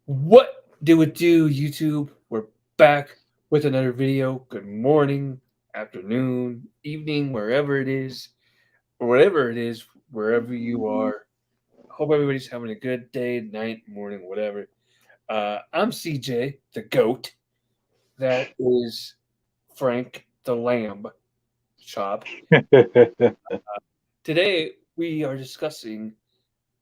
What do it do, YouTube? We're back with another video. Good morning, afternoon, evening, wherever it is, or whatever it is, wherever you are. Hope everybody's having a good day, night, morning, whatever. I'm CJ, the GOAT. That is Frank, the Lamb Chop. Today, we are discussing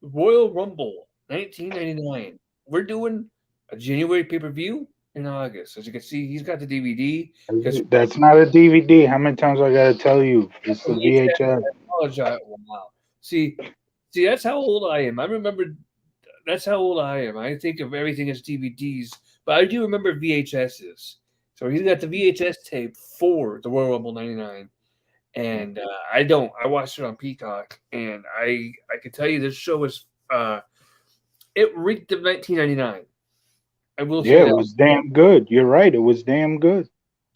Royal Rumble 1999. We're doing a January pay-per-view in August. As you can see, he's got the DVD. Because That's not a DVD. How many times I gotta tell you? It's a VHS, VHS. I apologize. Wow. See, see, that's how old I am. I remember. That's how old I am. I think of everything as DVDs, but I do remember VHSs. So he's got the VHS tape for the Royal Rumble '99, and I don't. I watched it on Peacock, and I can tell you this show was it reeked of 1999. I will say Yeah, it that. was damn good. You're right. It was damn good.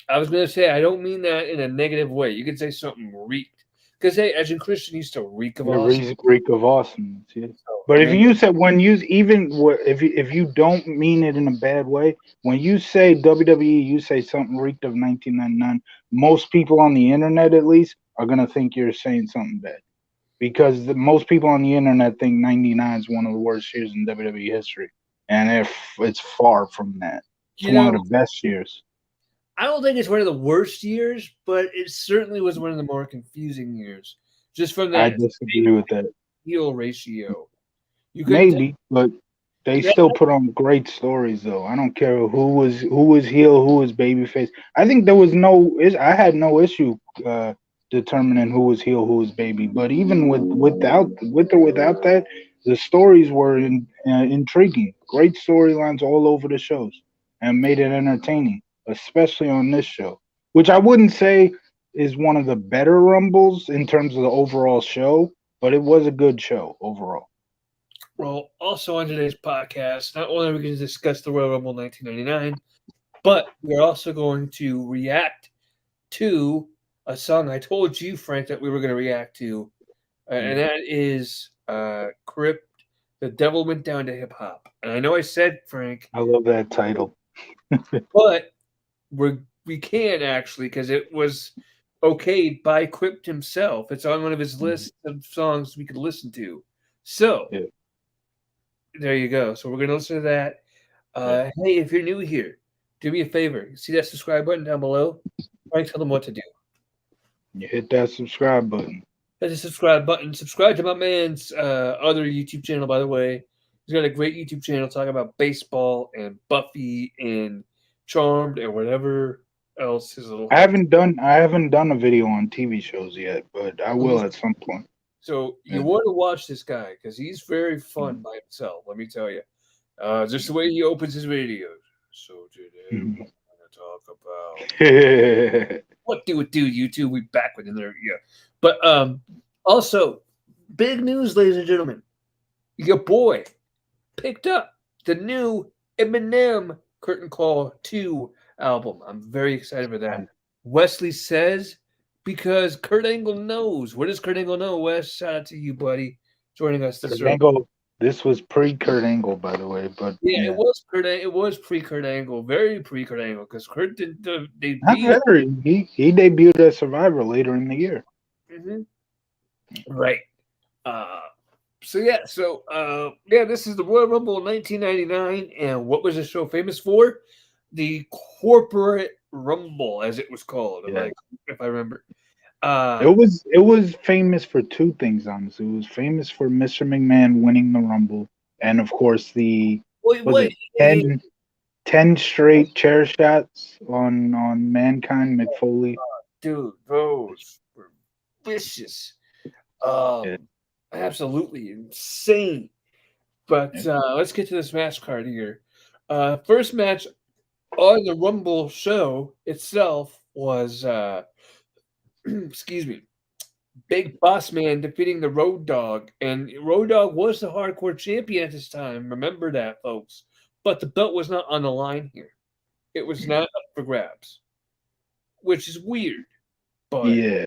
I was gonna say I don't mean that in a negative way. You could say something reeked because hey, as in Christian used to reek of The awesome. Greek of awesomeness. Yeah. So, But and if then you said when you if you don't mean it in a bad way, when you say WWE, you say something reeked of 1999. Most people on the internet, at least, are gonna think you're saying something bad because most people on the internet think '99 is one of the worst years in WWE history, and if it's far from that, it's you one of know, the best years. I don't think it's one of the worst years, but it certainly was one of the more confusing years, just from I that disagree with that. heel ratio. You couldn't tell. Maybe, but they That, still put on great stories though. I don't care who was heel, who was babyface. I think there was I had no issue determining who was heel, who was baby. But even with or without that, the stories were intriguing. Great storylines all over the shows, and made it entertaining, especially on this show, which I wouldn't say is one of the better rumbles in terms of the overall show, but it was a good show overall. well, also on today's podcast, not only are we going to discuss the Royal Rumble 1999, but we're also going to react to a song I told you, Frank, that we were going to react to, and that is Crypt, The Devil Went Down to Hip Hop. And I know I said, Frank, I love that title. but we can actually because it was okayed by Crypt himself. It's on one of his Mhm. lists of songs we could listen to. So Yeah, there you go. So we're gonna listen to that. yeah. Hey, if you're new here, do me a favor. See that subscribe button down below? Frank, tell them what to do. You hit that subscribe button. Hit the subscribe button. Subscribe to my man's other YouTube channel, by the way. He's got a great YouTube channel talking about baseball and Buffy and Charmed and whatever else his little heart. I haven't done a video on TV shows yet, but I will at some point. So you Yeah. want to watch this guy because he's very fun Mhm. by himself. Let me tell you. Just the way he opens his videos. So today we're Mhm. going to talk about what do it do, YouTube. We back with another yeah. But also big news, ladies and gentlemen. Your boy picked up the new Eminem Curtain Call 2 album. I'm very excited for that. Wesley says because Kurt Angle knows. What does Kurt Angle know, Wes? Shout out to you, buddy, joining us this Kurt early. Angle. This was pre Kurt Angle, by the way, but Yeah, it yeah, was Kurt. It was pre Kurt Angle, very pre Kurt Angle, because Kurt didn't not debut. very. He debuted as Survivor later in the year. Mhm. Right. Uh, so this is the Royal Rumble 1999, and what was the show famous for? The Corporate Rumble, as it was called, Yeah, if I remember. it was famous for two things. Honestly, it was famous for Mr. McMahon winning the Rumble, and of course the Wait, was wait, it 10 straight chair shots on Mankind McFoley. dude, those were vicious. Yeah, Absolutely insane. But yeah. let's get to this match card here. First match on the Rumble show itself was, excuse me, Big Boss Man defeating the Road Dog. And Road Dog was the hardcore champion at this time. Remember that, folks. But the belt was not on the line here. It was not up for grabs, which is weird. But Yeah.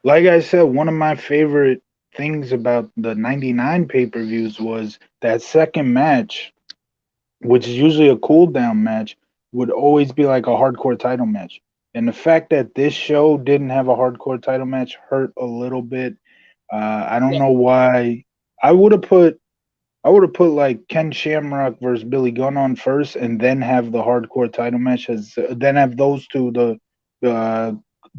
Like I said, one of my favorite things about the '99 pay-per-views was that second match. which is usually a cool down match, would always be like a hardcore title match. And the fact that this show didn't have a hardcore title match hurt a little bit. I don't Yeah, know why. I would have put I would have put like Ken Shamrock versus Billy Gunn on first, and then have the hardcore title match. Then have those two, the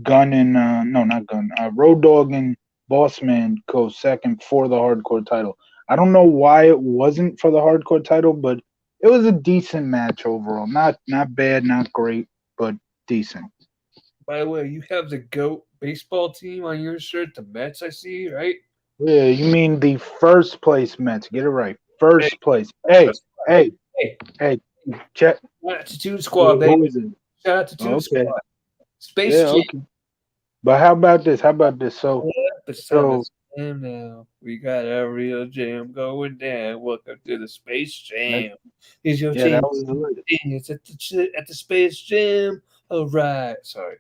Gunn and no, not Gunn, Road Dogg and Bossman go second for the hardcore title. I don't know why it wasn't for the hardcore title, but it was a decent match overall. Not bad, not great, but decent. by the way, you have the GOAT baseball team on your shirt, the Mets, I see, right? Yeah, you mean the first place Mets? Get it right, Hey, first place. Hey, that's hey, hey, hey, check. shout out to Toon Squad, baby. Who is it? Shout out to Toon Okay. Squad. Space Yeah, Jam. okay. But how about this? How about this? So, The sun so is in now. We got a real jam going down. Welcome to the Space that, Jam. Here's your yeah, that chance. was lit. It's at the Space Jam. All right. Sorry.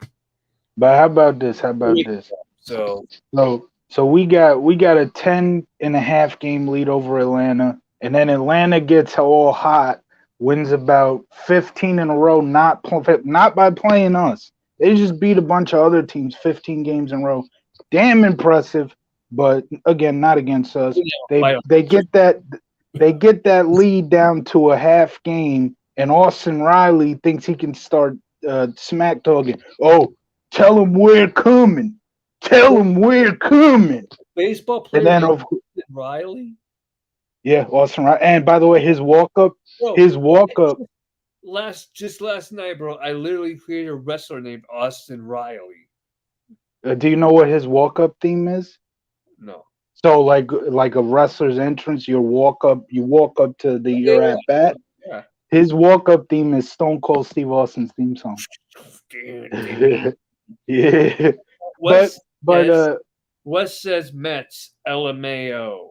But how about this? How Here about we this? go. So So we got a 10.5 game lead over Atlanta, and then Atlanta gets all hot, wins about 15 in a row, not by playing us. They just beat a bunch of other teams 15 games in a row. Damn impressive, but again, not against us. you know, They by they get that lead down to a half game, and Austin Riley thinks he can start smack talking. Oh, tell him we're coming. Tell him we're coming. baseball And player then named of Riley. yeah, Austin Riley. And by the way, Bro, his walk up. just last night, bro, I literally created a wrestler named Austin Riley. Do you know what his walk up theme is? No. So like a wrestler's entrance, you walk up to the Yeah, your at bat. yeah. His walk up theme is Stone Cold Steve Austin's theme song. Damn, damn. Yeah, but Wes but says Wes says Mets LMAO.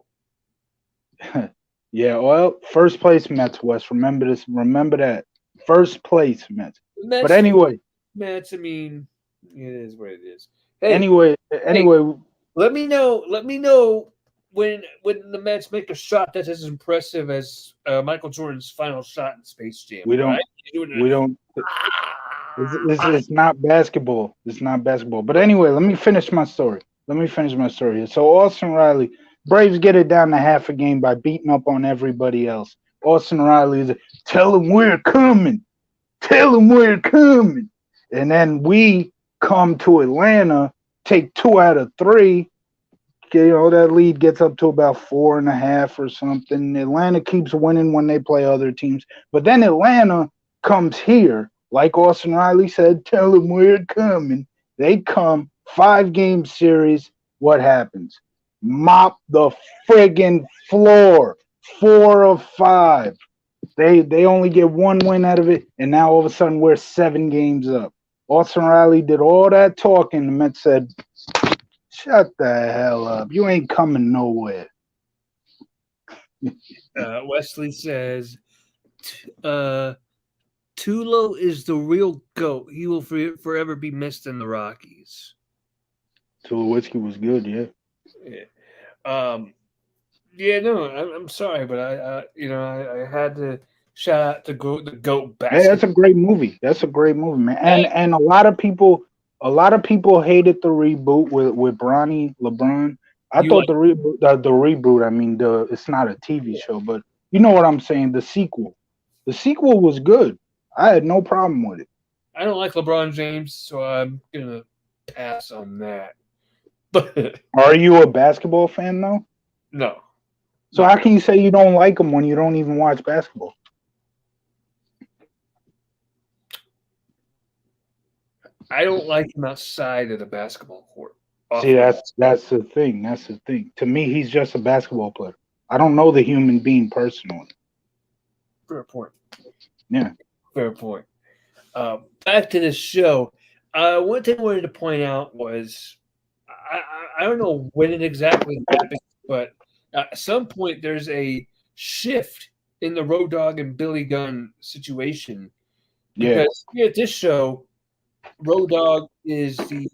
yeah. Well, first place Mets West. Remember this. Remember that. First place Mets. But Mets anyway, Mets. I mean, it is what it is. Hey, anyway, hey, anyway. let me know. Let me know when the Mets make a shot that's as impressive as Michael Jordan's final shot in Space Jam. We All right, don't. you're doing We it. don't. It's not basketball. It's not basketball. But anyway, let me finish my story. So Austin Riley, Braves get it down to half a game by beating up on everybody else. Austin Riley is tell him we're coming. Tell him we're coming. And then we come to Atlanta, take 2 out of 3. That lead gets up to about 4.5 or something. Atlanta keeps winning when they play other teams. But then Atlanta comes here, like Austin Riley said, tell them we're coming. They come 5 game series. What happens? Mop the friggin' floor. 4 of 5. They only get 1 win out of it, and now all of a sudden we're 7 games up. Austin Riley did all that talking. The Mets said, shut the hell up. You ain't coming nowhere. Wesley says, Tulo is the real GOAT. He will forever be missed in the Rockies. Tulowitzki was good, yeah. Yeah. Yeah, no, I'm sorry, but I had to shout out to the GOAT Hey, that's a basketball. great movie. That's a great movie, man. Hey, And a lot of people hated the reboot with Bronny LeBron. I you thought like the reboot. I mean, it's not a TV show, but you know what I'm saying. The sequel. The sequel was good. I had no problem with it. I don't like LeBron James, so I'm gonna pass on that. But Are you a basketball fan though? no, So not how really. can you say you don't like him when you don't even watch basketball? I don't like him outside of the basketball court. See, Off the ball. that's the thing. That's the thing. To me, he's just a basketball player. I don't know the human being personally. Fair point. Yeah. Fair point. Back to the show. One thing I wanted to point out was I don't know when it exactly happened, but at some point there's a shift in the Road Dogg and Billy Gunn situation Yeah. because here at this show, Road Dogg is the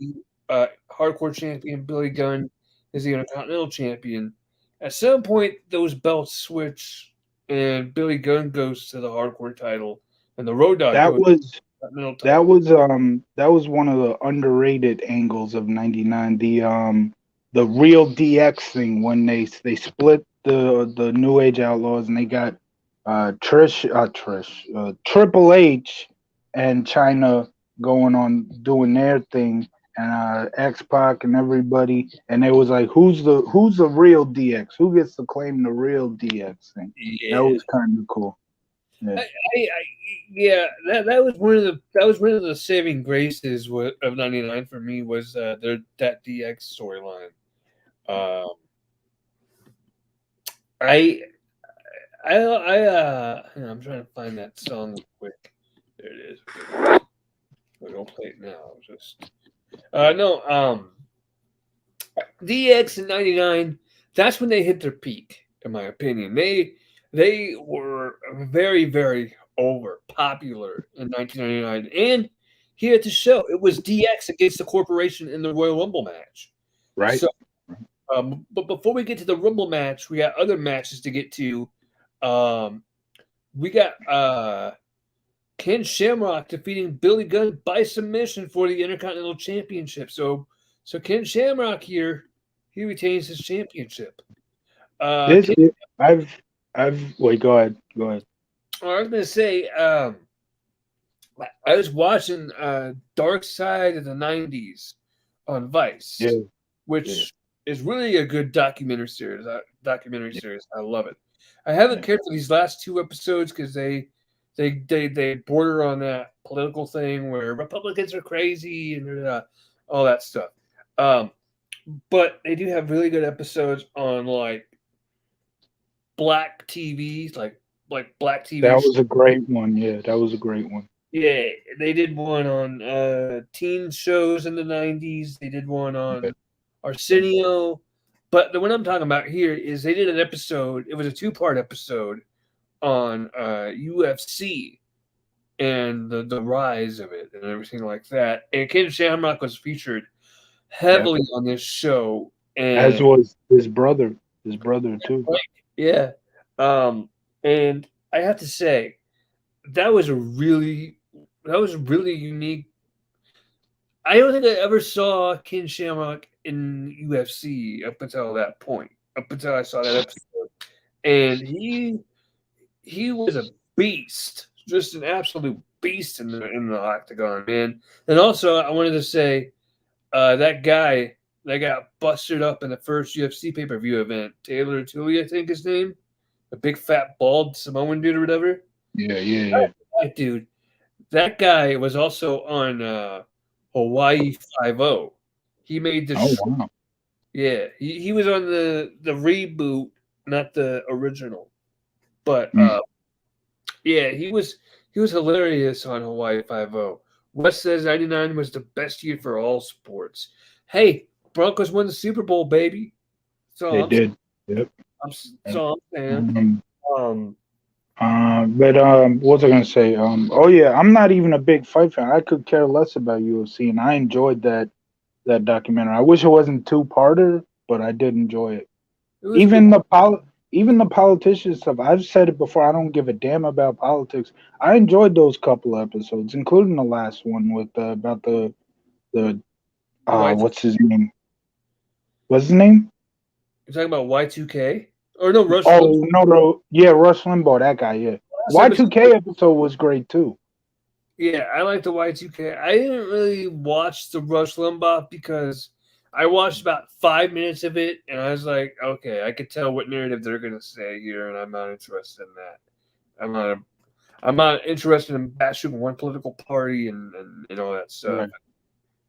hardcore champion, Billy Gunn is the Intercontinental champion. At some point, those belts switch. and Billy Gunn goes to the hardcore title, and the Road Dogg That goes to was the middle that title. was one of the underrated angles of '99. The real DX thing when they split the New Age Outlaws and they got Triple H and China going on doing their thing and X Pac and everybody, and it was like who's the real DX? Who gets to claim the real DX thing? That Yeah. was kind of cool. Yeah. Yeah, that was one of the saving graces of '99 for me was that DX storyline. Um, I hang on, I'm trying to find that song real quick. There it is. We're gonna play it now. Just no DX in '99. That's when they hit their peak, in my opinion. They were very over popular in 1999, and here at the show, it was DX against the Corporation in the Royal Rumble match. Right. So, but before we get to the Rumble match, we got other matches to get to. Um, we got Ken Shamrock defeating Billy Gunn by submission for the Intercontinental Championship. So Ken Shamrock here, he retains his championship. This Ken, I've wait, go ahead. Go ahead. I was gonna say, I was watching Dark Side of the '90s on Vice, Yeah, yeah, which is really a good documentary yeah, series. I love it. I haven't yeah. cared for these last two episodes because they border on that political thing where Republicans are crazy and all that stuff. Um, but they do have really good episodes on like black TV, like black TV. That was a great one. Yeah, that was a great one. Yeah, they did one on teen shows in the '90s. They did one Yeah, on Arsenio. But the one I'm talking about here is they did an episode. It was a two-part episode on UFC and the rise of it and everything like that. And Ken Shamrock was featured yeah. heavily on this show. As And was his brother too. yeah, um, and I have to say that was really unique. I don't think I ever saw Ken Shamrock in UFC up until that point, up until I saw that episode, and he was a beast, just an absolute beast in the octagon, man. And also, I wanted to say that guy that got busted up in the first UFC pay per view event, Taylor Tully, I think his name, a big fat bald Samoan dude or whatever. Yeah, yeah, yeah. That dude, that guy was also on Hawaii Five O. He made the Oh wow. yeah. He was on the reboot, not the original. But Mm. yeah, he was hilarious on Hawaii Five O. West says '99 was the best year for all sports. Hey, Broncos won the Super Bowl, baby. So They did. Yep. so I'm saying. Um, Um, but what was I gonna say? Oh yeah, I'm not even a big fight fan. I could care less about UFC, and I enjoyed that documentary. I wish it wasn't two-parter, but I did enjoy it. it was good. Even the politician stuff. I've said it before. I don't give a damn about politics. I enjoyed those couple episodes, including the last one with about the Y what's his name? What's his name? You're talking about Y2K? Or no, Rush Limbaugh. Oh no, yeah, Rush Limbaugh. That guy. Yeah, Last episode. Y2K episode was great too. Yeah, I like the Y2K. I didn't really watch the Rush Limbaugh because I watched about 5 minutes of it and I was like, okay, I could tell what narrative they're gonna say here, and I'm not interested in that. I'm not interested in bashing one political party and all that stuff.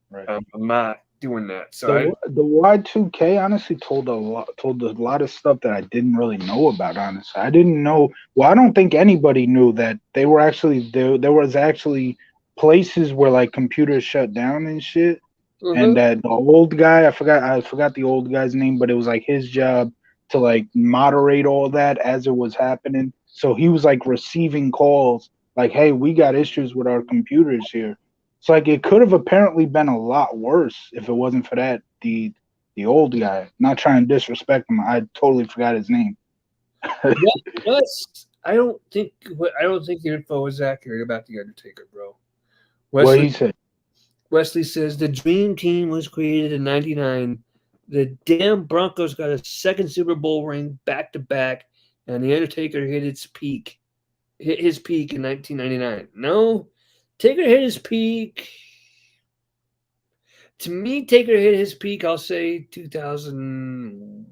Right, right. I'm not doing that. So The Y2K honestly told a lot of stuff that I didn't really know about. Honestly, I didn't know. Well, I don't think anybody knew that they were actually there. There was actually places where like computers shut down and shit, and uh that the old guy, I forgot the old guy's name, but it was like his job to like moderate all that as it was happening. So he was like receiving calls like, "Hey, we got issues with our computers here." It's like it could have apparently been a lot worse if it wasn't for that the old guy. Not trying to disrespect him, I totally forgot his name. Wes, I don't think the info is accurate about the Undertaker, bro. What Wesley he said? Wesley says the Dream Team was created in '99. The damn Broncos got a second Super Bowl ring back to back, and the Undertaker hit his peak in 1999. No, Taker hit his peak. To me, Taker hit his peak. I'll say 2000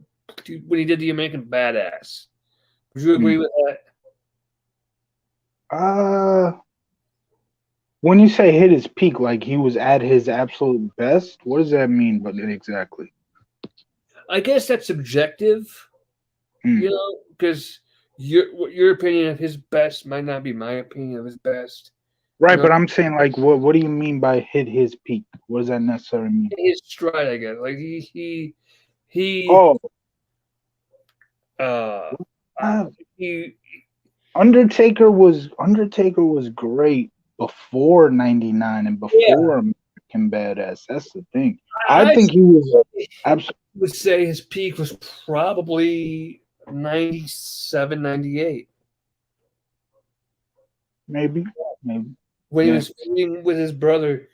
when he did the American Badass. Would you agree with that? When you say hit his peak, like he was at his absolute best, what does that mean? But exactly, I guess that's subjective, Hmm. because your opinion of his best might not be my opinion of his best. Right? You know, But I'm saying, like, what do you mean by hit his peak? What does that necessarily mean? his stride, I guess. Like he Oh, uh uh, he Undertaker was great before '99 and yeah. before American Badass. That's the thing. I I think he was absolutely would say his peak was probably 97, 98 maybe. when he Yeah. was feuding with his brother.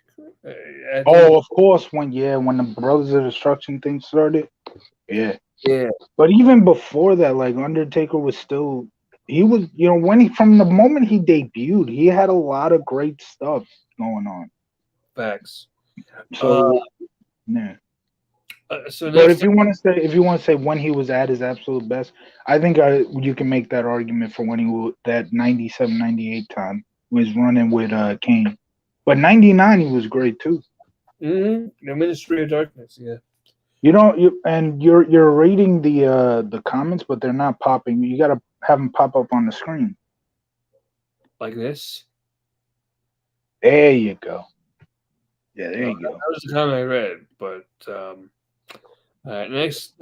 I think Oh, of course. When the Brothers of Destruction thing started. Yeah. yeah, But even before that, like Undertaker was still he was when he from the moment he debuted, he had a lot of great stuff going on. facts. Uh, So yeah. so But next if you want to say when he was at his absolute best, I think you can make that argument for when he was that 97, 98 time was running with Kane. But 99 he was great too. the Ministry of Darkness, yeah, You don't you're reading the comments, but they're not popping. You gotta have them pop up on the screen. like this. There you go. Yeah, there you That go. was the comment I read. But all right, next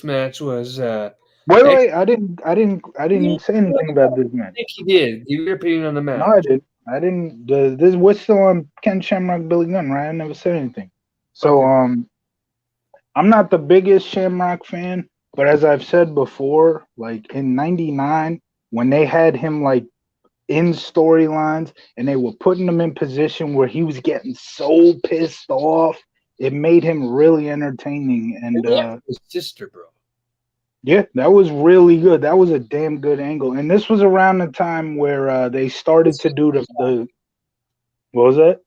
match was X- Wait. I didn't say anything about this I match. think he did. Give your opinion on the No, I match. didn't. I didn't. This we're still on Ken Shamrock, Billy Gunn, right? I never said anything. So Okay. I'm not the biggest Shamrock fan, but as I've said before, like in '99, when they had him like in storylines and they were putting him in position where he was getting so pissed off, it made him really entertaining. And Maybe after his sister, bro. yeah, that was really good. That was a damn good angle. And this was around the time where they started to do the what was that?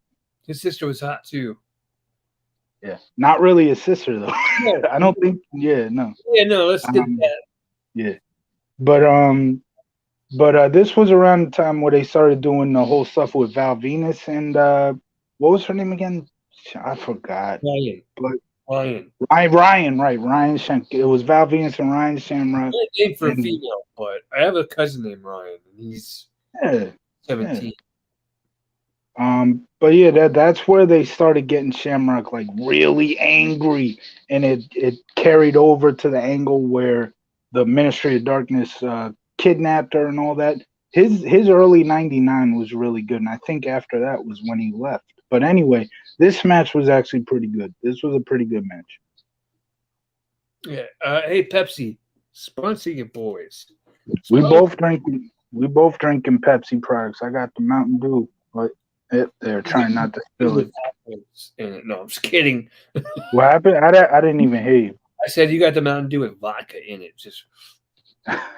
His sister was hot too. Yeah, not really his sister though. No. I don't think. Yeah, no. Yeah, no, let's get Um, that. yeah, but this was around the time where they started doing the whole stuff with Val Venus and what was her name again? I forgot. Ryan. But Ryan. Ryan, right? Ryan Shank. It was Val Venus and Ryan Shamrock. Good name for a And female, but I have a cousin named Ryan, and he's yeah, yeah. 17. But yeah, that's where they started getting Shamrock like really angry, and it carried over to the angle where the Ministry of Darkness kidnapped her and all that. His early '99 was really good, and I think after that was when he left. But anyway, this match was actually pretty good. This was a pretty good match. Yeah. Hey, Pepsi, sponsor your boys. We Sponsor both drinking Pepsi products. I got the Mountain Dew, but they're trying not to spill it. in it. No, I'm just kidding. What happened? I didn't even hear you. I said you got the Mountain Dew with vodka in it. Just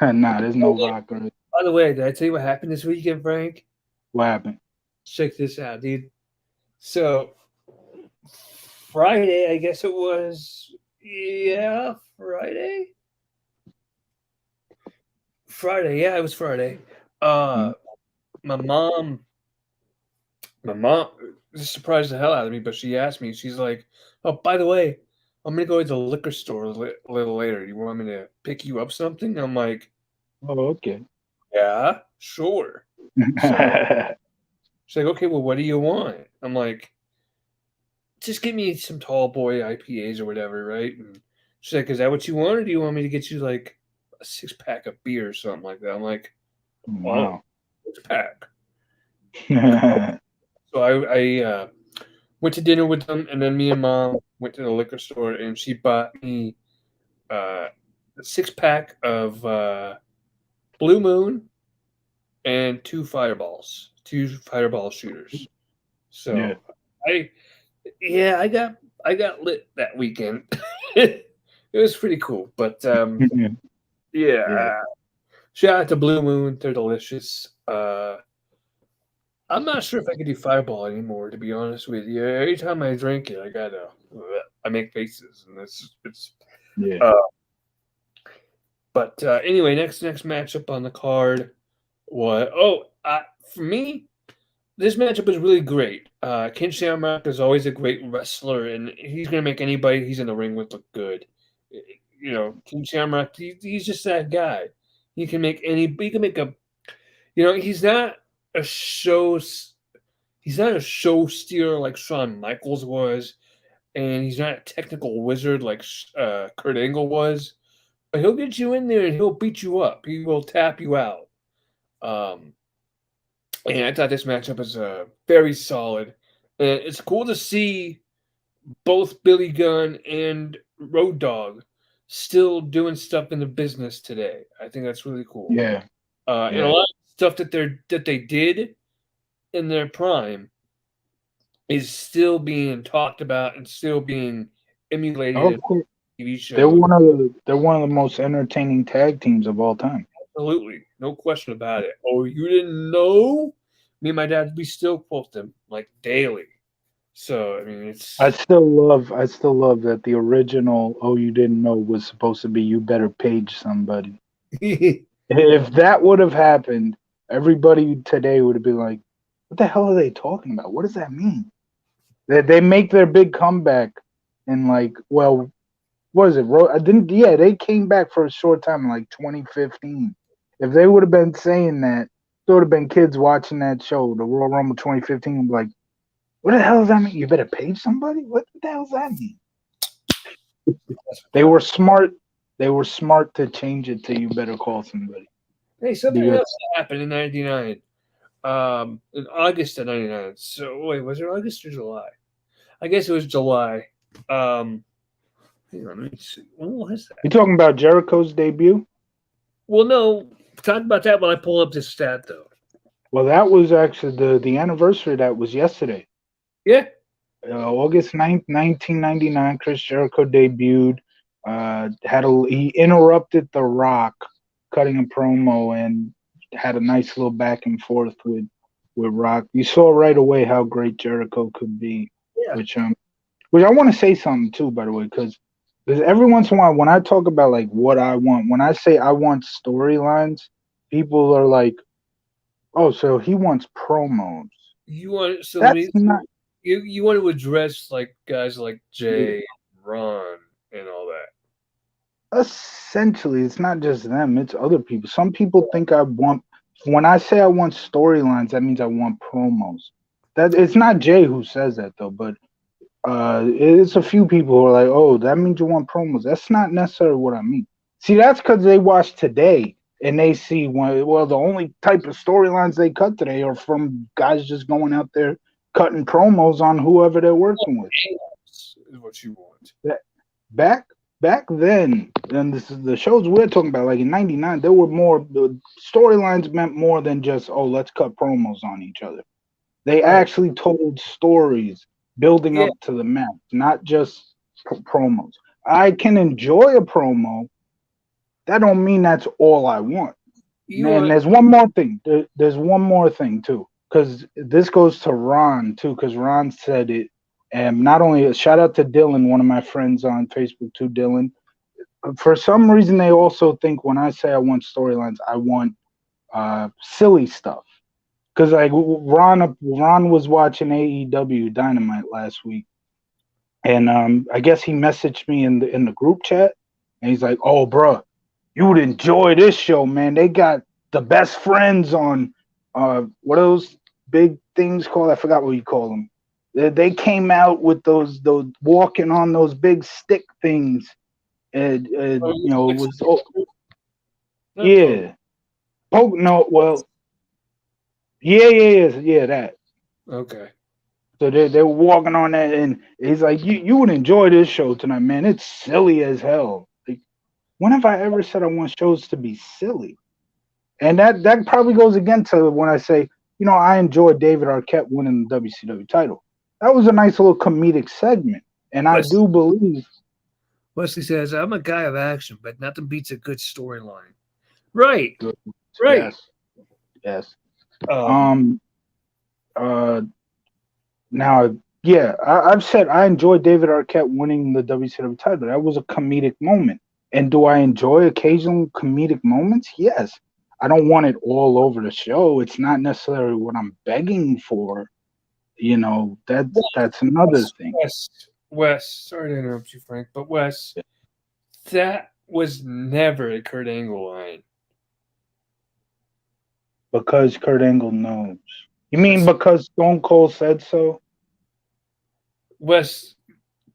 Nah, there's no vodka. by the way, did I tell you what happened this weekend, Frank? What happened? Check this out, dude. So Friday, I guess it was. Yeah, Friday. Friday, yeah, it was Friday. Hmm. My mom just surprised the hell out of me, but she asked me, she's like, "Oh, by the way, I'm gonna go to the liquor store a little later. You want me to pick you up something?" I'm like, Oh, okay. "Yeah, sure." So she's like, "Okay, well, what do you want?" I'm like, "Just get me some tall boy IPAs or whatever, right?" And she's like, "Is that what you want, or do you want me to get you like a 6-pack of beer or something like that?" I'm like, "Oh, Wow. 6-pack." So I went to dinner with them, and then me and mom went to the liquor store, and she bought me uh, a 6-pack of Blue Moon and 2 fireball shooters. So I I got lit that weekend. It was pretty cool, but yeah. Shout out to Blue Moon, they're delicious. I'm not sure if I can do Fireball anymore, to be honest with you. Every time I drink it, I make faces, and it's. Yeah. Uh, but anyway, next matchup on the card was for me. This matchup was really great. Ken Shamrock is always a great wrestler, and he's gonna make anybody he's in the ring with look good. You know, Ken Shamrock, he's just that guy. He can make he can make a. You know, a show. He's not a show stealer like Shawn Michaels was, and he's not a technical wizard like Kurt Angle was. But he'll get you in there and he'll beat you up. He will tap you out. And I thought this matchup was very solid. And it's cool to see both Billy Gunn and Road Dogg still doing stuff in the business today. I think that's really cool. Yeah. And a lot of stuff that they did in their prime is still being talked about and still being emulated in TV shows. They're one of the most entertaining tag teams of all time. Absolutely, no question about it. Oh, you didn't know? Me and my dad, we still quote them like daily. So I mean, I still love that the original "Oh, you didn't know" was supposed to be "You better page somebody." If that would have happened, everybody today would have been like, "What the hell are they talking about? What does that mean?" They make their big comeback in what is it? They came back for a short time in like 2015. If they would have been saying that, there would have been kids watching that show, the Royal Rumble 2015, and be like, what the hell does that mean? You better page somebody? What the hell does that mean? They were smart. They were smart to change it to "You better call somebody." Hey, something else happened in '99. In August of '99. So wait, was it August or July? I guess it was July. Hang on, let me see. When was that? You talking about Jericho's debut? Well, no. Talk about that when I pull up this stat, though. Well, that was actually the anniversary. That was yesterday. Yeah. August 9th, 1999, Chris Jericho debuted. He interrupted The Rock cutting a promo and had a nice little back and forth with Rock. You saw right away how great Jericho could be. Yeah. Which I want to say something too, by the way, because every once in a while when I talk about like what I want, when I say I want storylines, people are like, "Oh, so he wants promos." You want you want to address like guys like Jay, Ron, and all that. Essentially, it's not just them; it's other people. Some people think when I say I want storylines, that means I want promos. That it's not Jay who says that though, but it's a few people who are like, "Oh, that means you want promos." That's not necessarily what I mean. See, that's because they watch Today and they see the only type of storylines they cut today are from guys just going out there cutting promos on whoever they're working with. Is what you want. Back then, and this is the shows we're talking about, like in '99, there were more. The storylines meant more than just, "Oh, let's cut promos on each other." They actually told stories building up to the match, not just promos. I can enjoy a promo. That don't mean that's all I want. There's one more thing. There's one more thing too, because this goes to Ron too, because Ron said it. And not only a shout out to Dylan, one of my friends on Facebook too, Dylan. For some reason, they also think when I say I want storylines, I want silly stuff. Because like Ron was watching AEW Dynamite last week, and I guess he messaged me in the group chat, and he's like, "Oh, bro, you would enjoy this show, man. They got the best friends on what are those big things called? I forgot what you call them. They came out with those walking on those big stick things, and it was yeah. Oh no, well, yeah, that. Okay. So they were walking on that, and he's like, "You would enjoy this show tonight, man. It's silly as hell." Like, When have I ever said I want shows to be silly? And that probably goes again to when I say, I enjoyed David Arquette winning the WCW title. That was a nice little comedic segment. And I do believe Wesley says, I'm a guy of action, but nothing beats a good storyline. Right. good. Right. Yes. Um, Now, yeah, I've said I enjoyed David Arquette winning the WCW title. That was a comedic moment. And do I enjoy occasional comedic moments? Yes. I don't want it all over the show. It's not necessarily what I'm begging for. That's another thing. Wes, sorry to interrupt you, Frank, but Wes, that was never a Kurt Angle line. Because Kurt Angle knows. You mean because Stone Cold said so? Wes,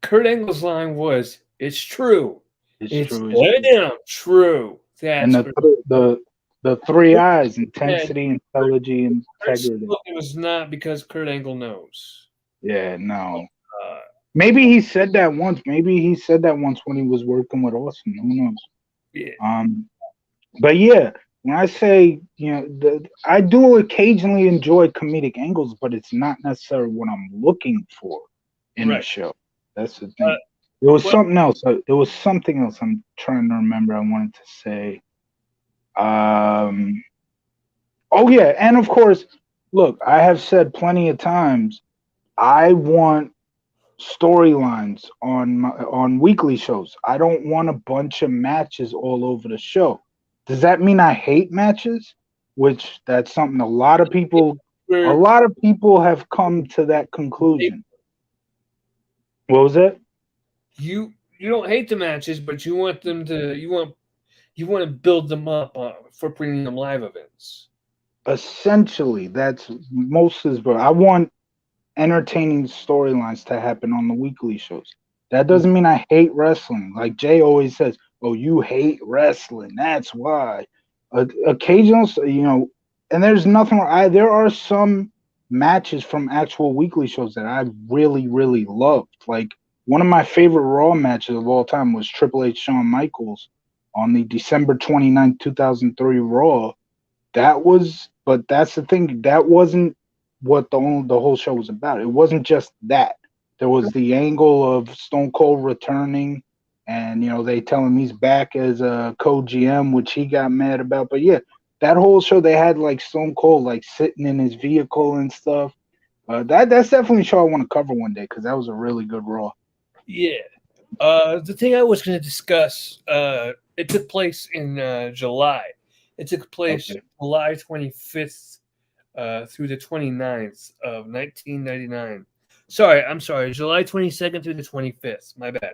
Kurt Angle's line was, "It's true. It's true. damn true." And the three eyes: intensity, intelligence, integrity. It was not because Kurt Angle knows. Yeah, no. Maybe he said that once. Maybe he said that once when he was working with Austin. Who knows? Yeah. But yeah, when I say, I do occasionally enjoy comedic angles, but it's not necessarily what I'm looking for in a show. That's the thing. There was something else. There was something else I'm trying to remember I wanted to say. Oh yeah, and of course, look, I have said plenty of times, I want storylines on weekly shows. I don't want a bunch of matches all over the show. Does that mean I hate matches? Which that's something a lot of people have come to that conclusion. What was it? You don't hate the matches, but you want them to you want to build them up for premium live events. Essentially, that's most of it. I want entertaining storylines to happen on the weekly shows. That doesn't mean I hate wrestling. Like Jay always says, "Oh, you hate wrestling. That's why." Occasional, and there's nothing. There are some matches from actual weekly shows that I really, really loved. Like one of my favorite Raw matches of all time was Triple H Shawn Michaels on the December 29th, 2003 Raw. But that's the thing. That wasn't what the whole show was about. It wasn't just that. There was the angle of Stone Cold returning, and they tell him he's back as a co-GM, which he got mad about. But yeah, that whole show they had like Stone Cold like sitting in his vehicle and stuff. That's definitely a show I want to cover one day because that was a really good Raw. Yeah. The thing I was going to discuss, it took place in July. It took place July 25th through the 29th of 1999. I'm sorry, July 22nd through the 25th. My bad.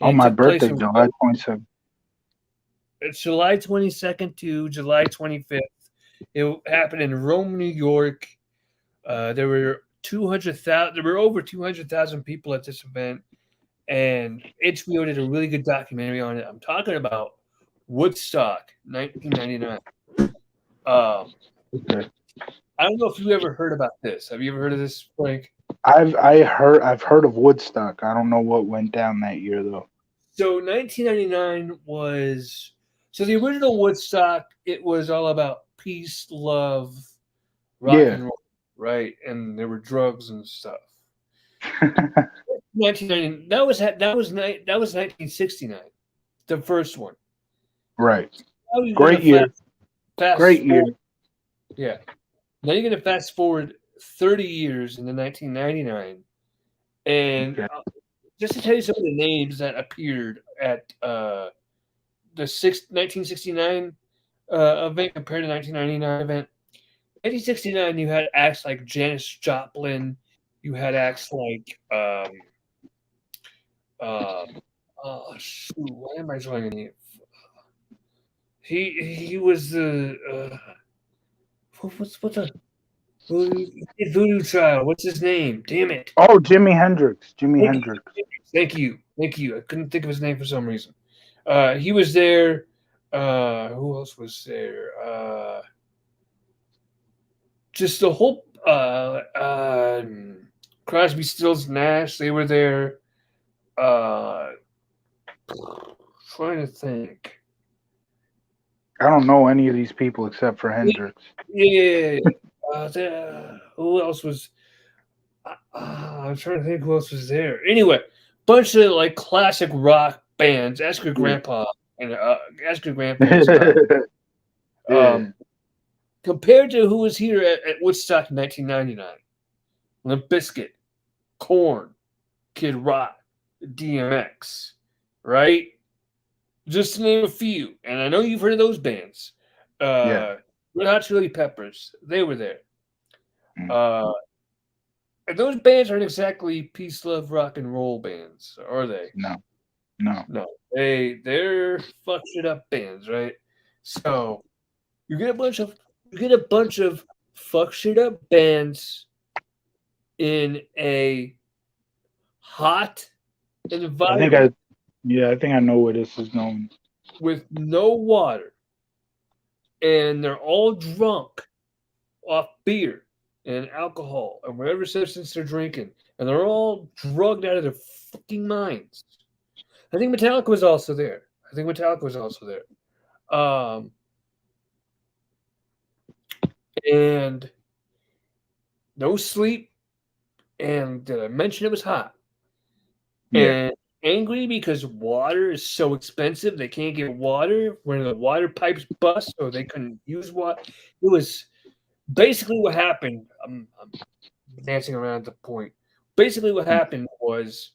Oh, my birthday, July 27th. It's July 22nd to July 25th. It happened in Rome, New York. There were 200,000. There were over 200,000 people at this event, and HBO did a really good documentary on it. I'm talking about Woodstock, 1999. Okay. I don't know if you ever heard about this. Have you ever heard of this, Frank? I've heard of Woodstock. I don't know what went down that year though. So 1999 was the original Woodstock. It was all about peace, love, rock and roll, right? And there were drugs and stuff. 1990. That was 1969. The first one. Right. Great year. Great year. Yeah. Now you're going to fast forward 30 years into 1999, and just to tell you some of the names that appeared at the 1969 event compared to 1999 event. 1969, you had acts like Janis Joplin. You had acts like shoot, why am I drawing it? He was the what's the Voodoo Child? What's his name? Damn it! Oh, Jimi Hendrix. Hendrix. Thank you. I couldn't think of his name for some reason. He was there. Who else was there? Just the whole Crosby, Stills, Nash. They were there. trying to think. I don't know any of these people except for Hendrix. Yeah. Who else was? I'm trying to think who else was there. Anyway, bunch of like classic rock bands. Ask your grandpa and ask your grandparents. Yeah. Compared to who was here at Woodstock in 1999, Limp Bizkit, Korn, Kid Rock, DMX, right? Just to name a few. And I know you've heard of those bands. Yeah. Red Hot Chili Peppers, they were there. Mm. And those bands aren't exactly peace, love, rock and roll bands, are they? No. No. They're fuck shit up bands, right? So you get a bunch of fuck shit up bands in a hot environment. I think I know where this is going. With no water, and they're all drunk off beer and alcohol and whatever substance they're drinking, and they're all drugged out of their fucking minds. I think Metallica was also there. And no sleep, and did I mention it was hot? Yeah. And angry because water is so expensive, they can't get water when the water pipes bust, so they couldn't use water. It was basically what happened. I'm dancing around the point. Basically, what happened was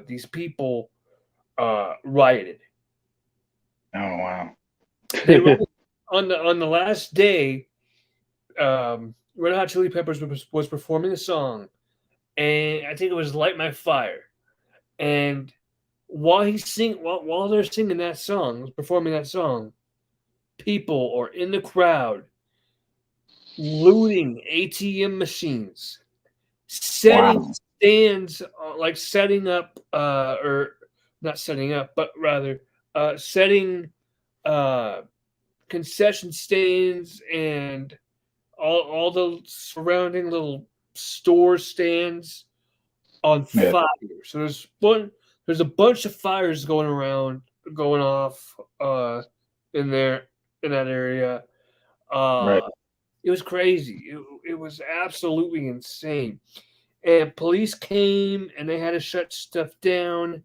these people rioted. Oh wow! They rioted on the last day. Red Hot Chili Peppers was performing a song, and I think it was "Light My Fire." And while they're singing that song, performing that song, people are in the crowd looting ATM machines, setting stands, like setting up, or not setting up, but rather setting concession stands and all the surrounding little store stands on fire. So there's a bunch of fires going off in that area. Right. It was crazy. It was absolutely insane. And police came and they had to shut stuff down,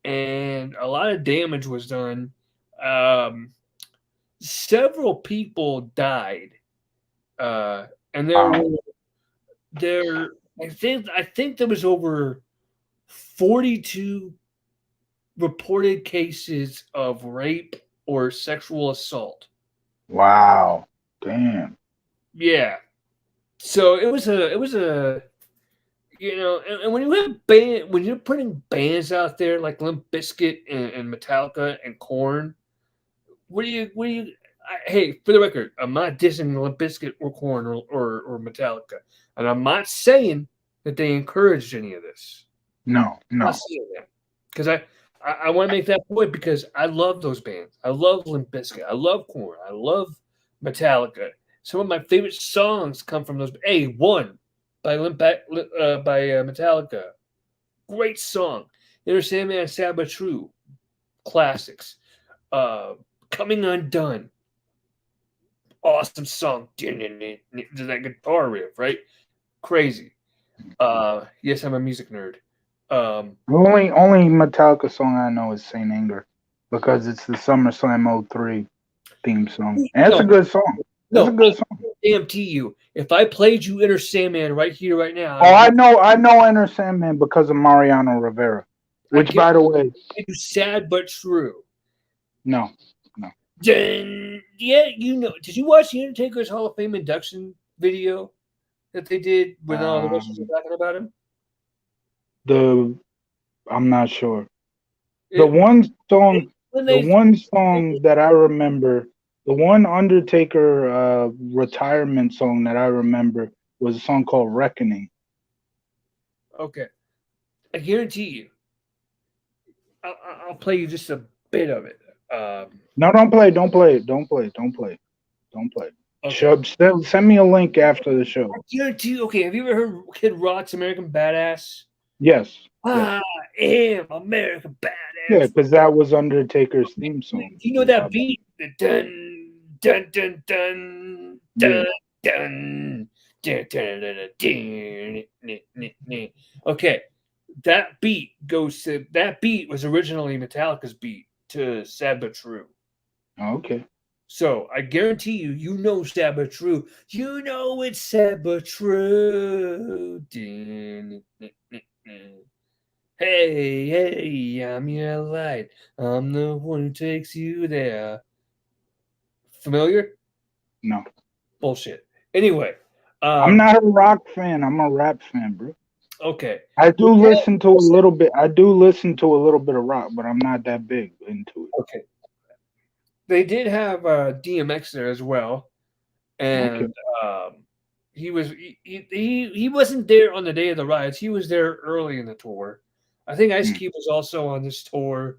and a lot of damage was done. Several people died, and I think there was over 42 reported cases of rape or sexual assault. Wow. Damn. Yeah. So it was a and when when you're putting bands out there like Limp Bizkit and Metallica and Korn, hey, for the record, I'm not dissing Limp Bizkit or Korn or Metallica, and I'm not saying that they encouraged any of this. No. I'm not saying that, because I want to make that point, because I love those bands. I love Limp Bizkit. I love Korn. I love Metallica. Some of my favorite songs come from those. One by Metallica, great song. Inner Sandman, Sad But True, classics. Coming Undone, awesome song. That guitar riff, right? Crazy. Yes, I'm a music nerd. The only Metallica song I know is Saint Anger, because it's the SummerSlam 03 theme song. And it's a good song. It's a good song. Guarantee you, if I played you Inner Sandman right here, right now. I know Inner Sandman because of Mariano Rivera. Which, by the way, it's Sad But True. No. Yeah, did you watch the Undertaker's Hall of Fame induction video that they did when all the Russians were talking about him? I'm not sure. The one song that I remember, the one Undertaker retirement song that I remember was a song called Reckoning. Okay. I guarantee you, I'll play you just a bit of it. No, don't play it. Okay. Send me a link after the show. I guarantee you. Okay, have you ever heard Kid Rock's American Badass? Yes. I am American Yeah, Badass. because that was Undertaker's theme song. You know that beat? The dun dun dun dun Yeah. dun dun dun dun dun dun. Okay, that beat was originally Metallica's beat to Sad But True. Okay. So I guarantee you, you know Sad But True. You know it's Sad But True. Hey, hey, I'm your light. I'm the one who takes you there. Familiar? No. Bullshit. Anyway, I'm not a rock fan. I'm a rap fan, bro. okay. I do listen to a little bit. I do listen to a little bit of rock, but I'm not that big into it. Okay. They did have DMX there as well, Okay. and he was he wasn't there on the day of the riots. He was there early in the tour. I think Ice Mm. Cube was also on this tour.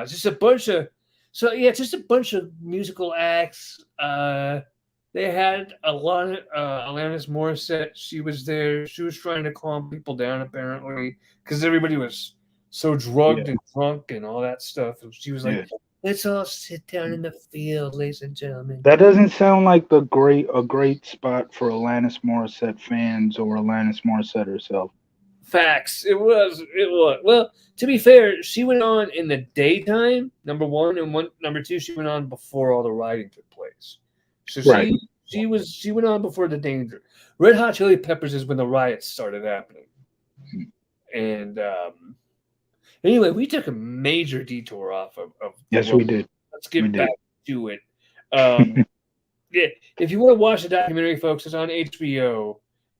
Just a bunch of just a bunch of musical acts. They had a lot of Alanis Morissette. She was there. She was trying to calm people down apparently because everybody was so drugged Yeah. and drunk and all that stuff. And she was like, Yeah. "Let's all sit down in the field, ladies and gentlemen." That doesn't sound like a great spot for Alanis Morissette fans or Alanis Morissette herself. Facts. It was. It was. Well, to be fair, she went on in the daytime. Number one, and number two, she went on before all the rioting took place. So Right. she went on before the danger. Red Hot Chili Peppers is when the riots started happening. And anyway, we took a major detour off of Yes, we did. Let's get back to it. Yeah, if you want to watch the documentary, folks, it's on HBO.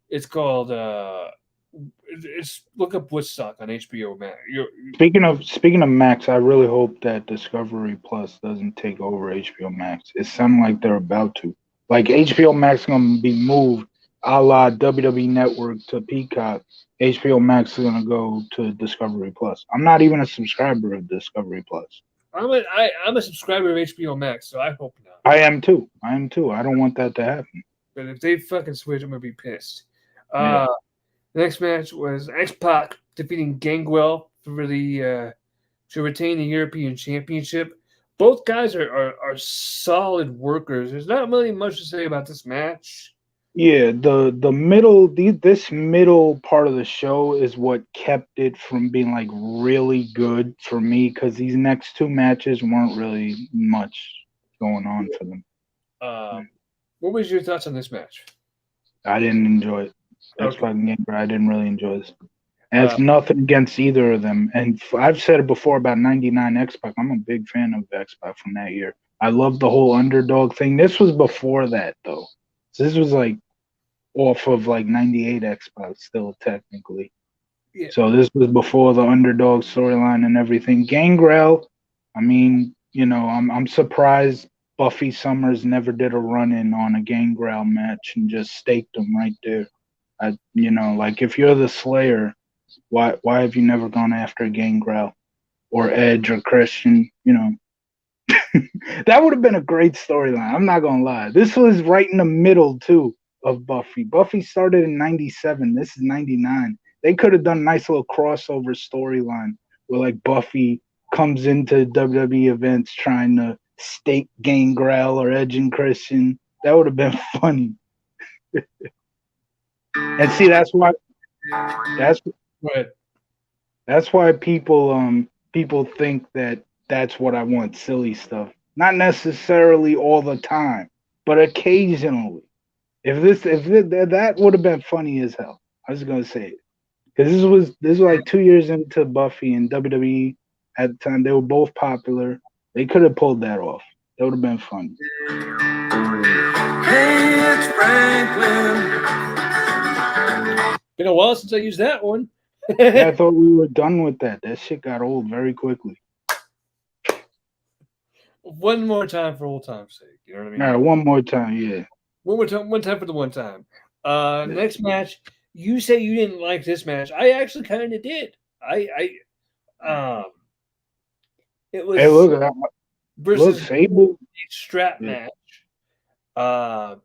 It's called look up Woodstock on HBO Max. Speaking of Max, I really hope that Discovery Plus doesn't take over HBO Max. It sounds like they're about to. Like HBO Max gonna be moved a la WWE Network to Peacock. HBO Max is gonna go to Discovery Plus. I'm not even a subscriber of Discovery Plus. I'm a subscriber of HBO Max, so I hope not. I am too. I don't want that to happen. But if they fucking switch, I'm gonna be pissed. Yeah. The next match was X-Pac defeating Gangrel for the to retain the European Championship. Both guys are solid workers. There's not really much to say about this match. Yeah, this middle part of the show is what kept it from being like really good for me because these next two matches weren't really much going on for them. What was your thoughts on this match? I didn't enjoy it. Okay. I didn't really enjoy this. And it's nothing against either of them. And I've said it before about 99 X-Pac. I'm a big fan of X-Pac from that year. I love the whole underdog thing. This was before that, though. So this was like off of like 98 X-Pac still technically. Yeah. So this was before the underdog storyline and everything. Gangrel, I mean, you know, I'm surprised Buffy Summers never did a run-in on a Gangrel match and just staked him right there. You know, like if you're the Slayer, why have you never gone after Gangrel or Edge or Christian? You know, that would have been a great storyline. I'm not gonna lie. This was right in the middle too of Buffy. Buffy started in '97. This is '99. They could have done a nice little crossover storyline where like Buffy comes into WWE events trying to stake Gangrel or Edge and Christian. That would have been funny. And see, that's why people think that that's what I want, silly stuff. Not necessarily all the time, but occasionally. That would have been funny as hell. I was gonna say it because this was like 2 years into Buffy and WWE at the time. They were both popular. They could have pulled that off. That would have been funny. Hey, it's Franklin. Been a while since I used that one. Yeah, I thought we were done with that. That shit got old very quickly. One more time for old time's sake. You know what I mean? All right, one more time, yeah. One time for the one time. Next match. You say you didn't like this match. I actually kind of did. It was versus Sable strap match. For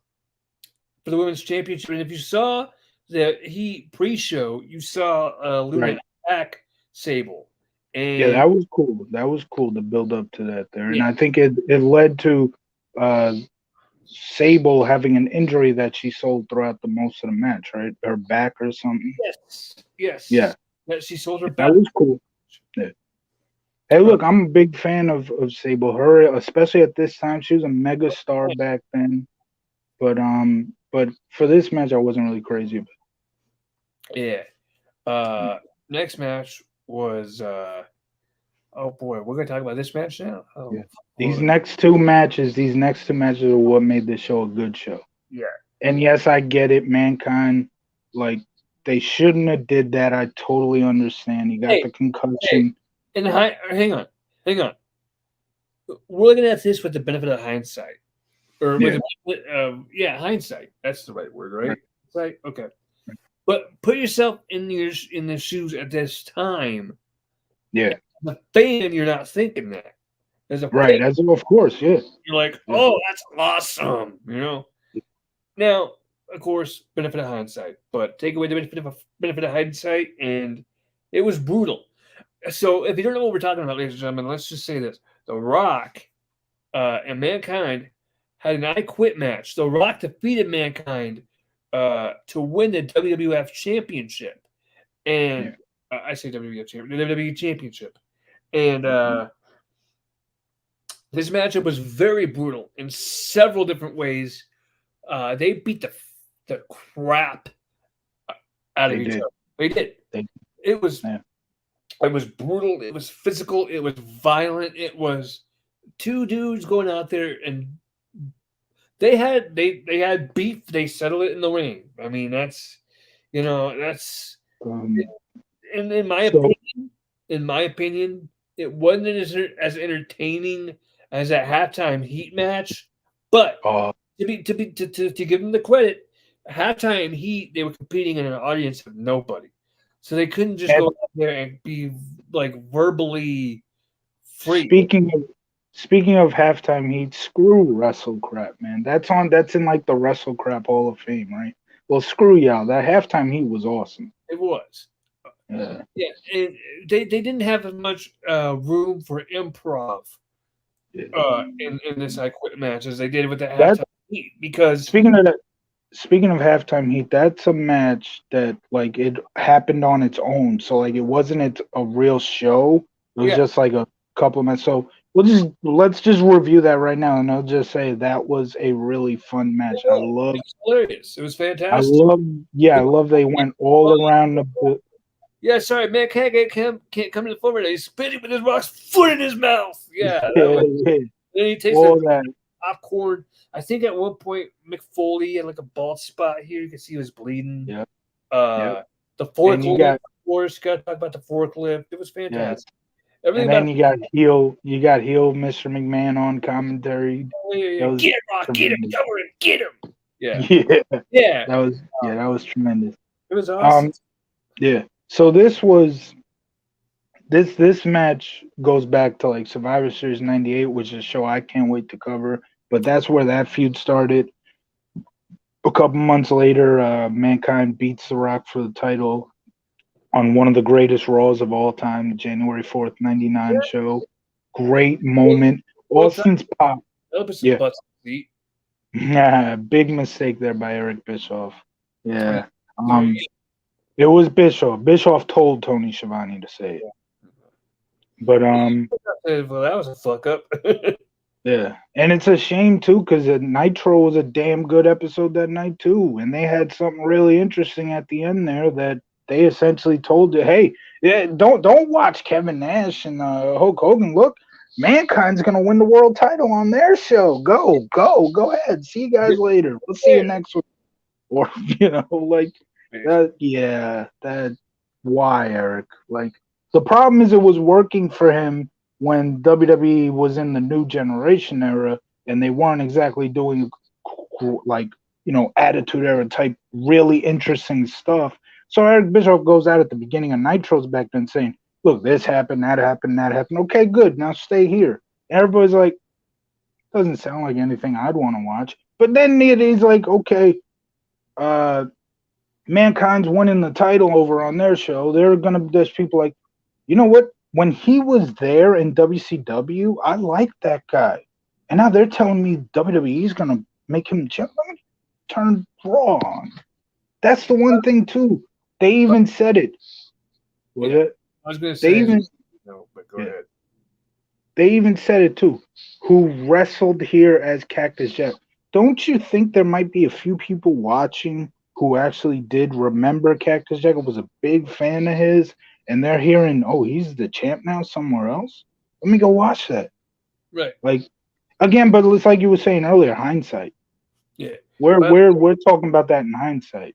the women's championship, and if you saw the pre-show, you saw Luna attack Sable. And Yeah, that was cool. That was cool to build up to that there. And Yeah. I think it led to Sable having an injury that she sold throughout the most of the match, right? Her back or something. yes. Yeah. That she sold her That back. was cool. Yeah. Hey, look, I'm a big fan of Sable. Her, especially at this time, she was a mega star back then. But for this match, I wasn't really crazy about. Yeah. Next match was oh boy, we're gonna talk about this match now. Oh, Yeah. boy. These next two matches are what made this show a good show. Yeah. And yes, I get it. Mankind, like they shouldn't have did that. I totally understand. He got the concussion. And hang on. We're looking at this with the benefit of hindsight, or with hindsight. That's the right word, right? Right. Okay. But put yourself in the shoes at this time. Yeah. As a fan, you're not thinking that. As a Right. fan, As of course, yeah. you're like, oh, that's awesome, Now, of course, benefit of hindsight, but take away the benefit of hindsight, and it was brutal. So, if you don't know what we're talking about, ladies and gentlemen, let's just say this: The Rock and Mankind had an I Quit match. The Rock defeated Mankind to win the WWF Championship, and I say WWF Championship, the WWE Championship, and this matchup was very brutal in several different ways. They beat the crap out of each other. They did. It was brutal. It was physical. It was violent. It was two dudes going out there, and they had beef. They settled it in the ring. I mean, that's in my opinion, it wasn't as entertaining as that halftime heat match, but to give them the credit, halftime heat, they were competing in an audience of nobody, so they couldn't just go out there and be like verbally free. Speaking of halftime heat, screw Wrestle Crap, man. That's in like the Wrestle Crap Hall of Fame, right? Well, screw y'all. That halftime heat was awesome. It was. Yeah. And they didn't have as much room for improv in this I Quit match as they did with the halftime heat, because speaking of halftime heat, that's a match that like it happened on its own. So like it wasn't a real show. It was just like a couple of minutes. So let's just review that right now, and I'll just say that was a really fun match. It was hilarious. It was fantastic. I love they went all around the. Yeah, sorry, man, can't come to the forward. He's spitting with his Rock's foot in his mouth. Yeah, then he takes popcorn. I think at one point Mick Foley had like a bald spot here. You can see he was bleeding. Yeah. The forklift. Of course, got to talk about the forklift. It was fantastic. And then you got heel Mr. McMahon on commentary. Get him, Rock, get him, cover him, get him. Yeah. That was tremendous. It was awesome. So this match goes back to like Survivor Series '98, which is a show I can't wait to cover. But that's where that feud started. A couple months later, Mankind beats The Rock for the title on one of the greatest Raws of all time, the January 4th, 99 show. Great moment. Austin's pop. Big mistake there by Eric Bischoff. Yeah. It was Bischoff. Bischoff told Tony Schiavone to say it. But well, that was a fuck up. Yeah. And it's a shame too, because Nitro was a damn good episode that night too. And they had something really interesting at the end there that they essentially told you, hey, don't watch Kevin Nash and Hulk Hogan. Look, Mankind's gonna win the world title on their show. Go ahead. See you guys later. We'll see you next week. Or like that. Why, Eric? Like the problem is it was working for him when WWE was in the new generation era and they weren't exactly doing like Attitude Era type really interesting stuff. So Eric Bischoff goes out at the beginning of Nitros back then saying, look, this happened, that happened, that happened. Okay, good. Now stay here. Everybody's like, doesn't sound like anything I'd want to watch. But then he's like, okay, Mankind's winning the title over on their show. There's people like, you know what? When he was there in WCW, I liked that guy. And now they're telling me WWE is gonna make him champ. Let me turn Raw on. That's the one thing too. They even said it. Was it? I was going to They say even no, but go ahead. They even said it too. Who wrestled here as Cactus Jack? Don't you think there might be a few people watching who actually did remember Cactus Jack, was a big fan of his, and they're hearing, oh, he's the champ now somewhere else? Let me go watch that. Right. Like again, but it's like you were saying earlier, hindsight. Yeah. We're talking about that in hindsight.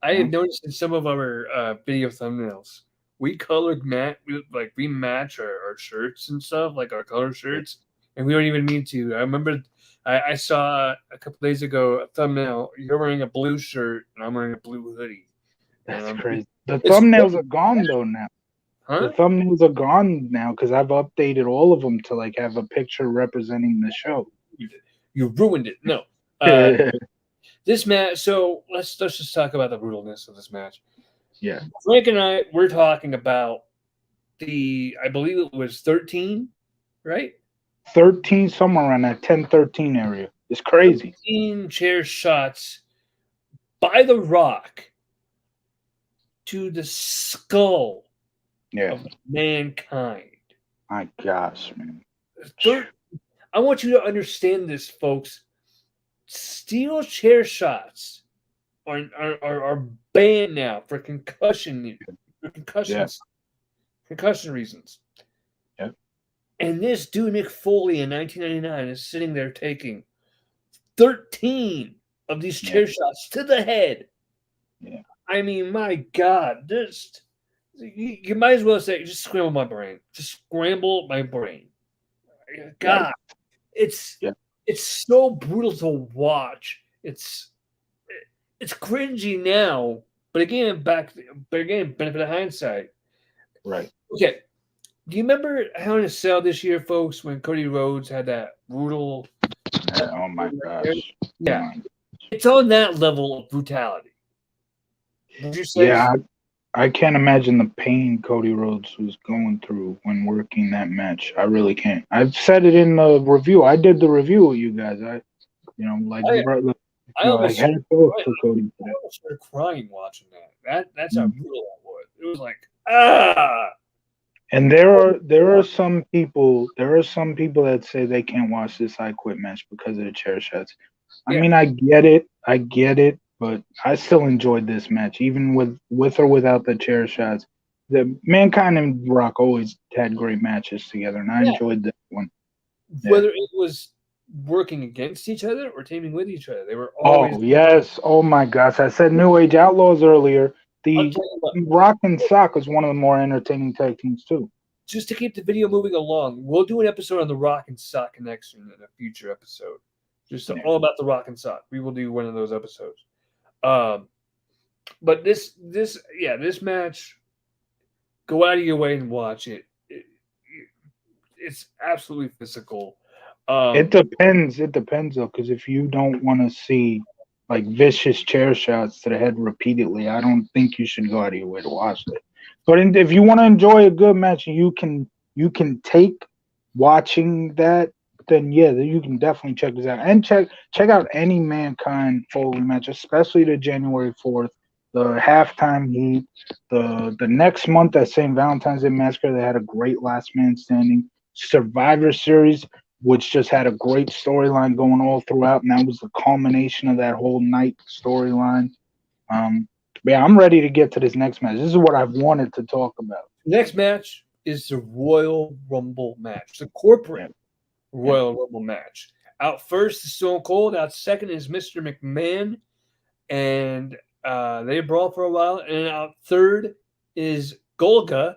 I have noticed in some of our video thumbnails, we colored we match our shirts and stuff, like our color shirts, and we don't even mean to. I remember I saw a couple days ago a thumbnail. You're wearing a blue shirt, and I'm wearing a blue hoodie. That's crazy. The thumbnails are gone though now. Huh? The thumbnails are gone now because I've updated all of them to like have a picture representing the show. You ruined it. No. This match. So let's just talk about the brutalness of this match. Yeah. Frank and I we're talking about I believe it was 13, right? 13, somewhere around that 10-13 area. It's crazy. 13 chair shots by The Rock to the skull of Mankind. My gosh, man. I want you to understand this, folks. Steel chair shots are banned now for concussion reasons. Yep. And this dude Mick Foley in 1999 is sitting there taking 13 of these chair shots to the head. Yeah. I mean, my God, you might as well say, just scramble my brain. Just scramble my brain. God, it's so brutal to watch. It's cringy now, but again, benefit of hindsight. Right. Okay. Do you remember Hell in a Cell this year, folks, when Cody Rhodes had that brutal? Oh my gosh. Yeah, it's on that level of brutality. Would you say? Yeah, I can't imagine the pain Cody Rhodes was going through when working that match. I really can't. I've said it in the review. I did the review with you guys. I almost started crying watching that. That's how brutal that was. It was like ah. And there are some people that say they can't watch this I Quit match because of the chair shots. I mean, I get it, but I still enjoyed this match, even with or without the chair shots. The Mankind and Rock always had great matches together, and I enjoyed that one. Whether it was working against each other or teaming with each other, they were always. Oh yes! Oh my gosh! I said New Age Outlaws earlier. The Rock and Sock was one of the more entertaining tag teams too. Just to keep the video moving along, we'll do an episode on the Rock and Sock connection in a future episode. Just all about the Rock and Sock. We will do one of those episodes. But this match, go out of your way and watch it. It's absolutely physical. It depends though, because if you don't want to see like vicious chair shots to the head repeatedly, I don't think you should go out of your way to watch it. But if you want to enjoy a good match, you can take watching that. Then you can definitely check this out and check out any Mankind Foley match, especially the January 4th, the halftime heat, the next month at St. Valentine's Day Massacre. They had a great Last Man Standing Survivor Series, which just had a great storyline going all throughout, and that was the culmination of that whole night storyline. Yeah, I'm ready to get to this next match. This is what I've wanted to talk about. Next match is the Royal Rumble match, the corporate Royal Rumble match. Out first is Stone Cold. Out second is Mr. McMahon, and they brawl for a while. And out third is Golga,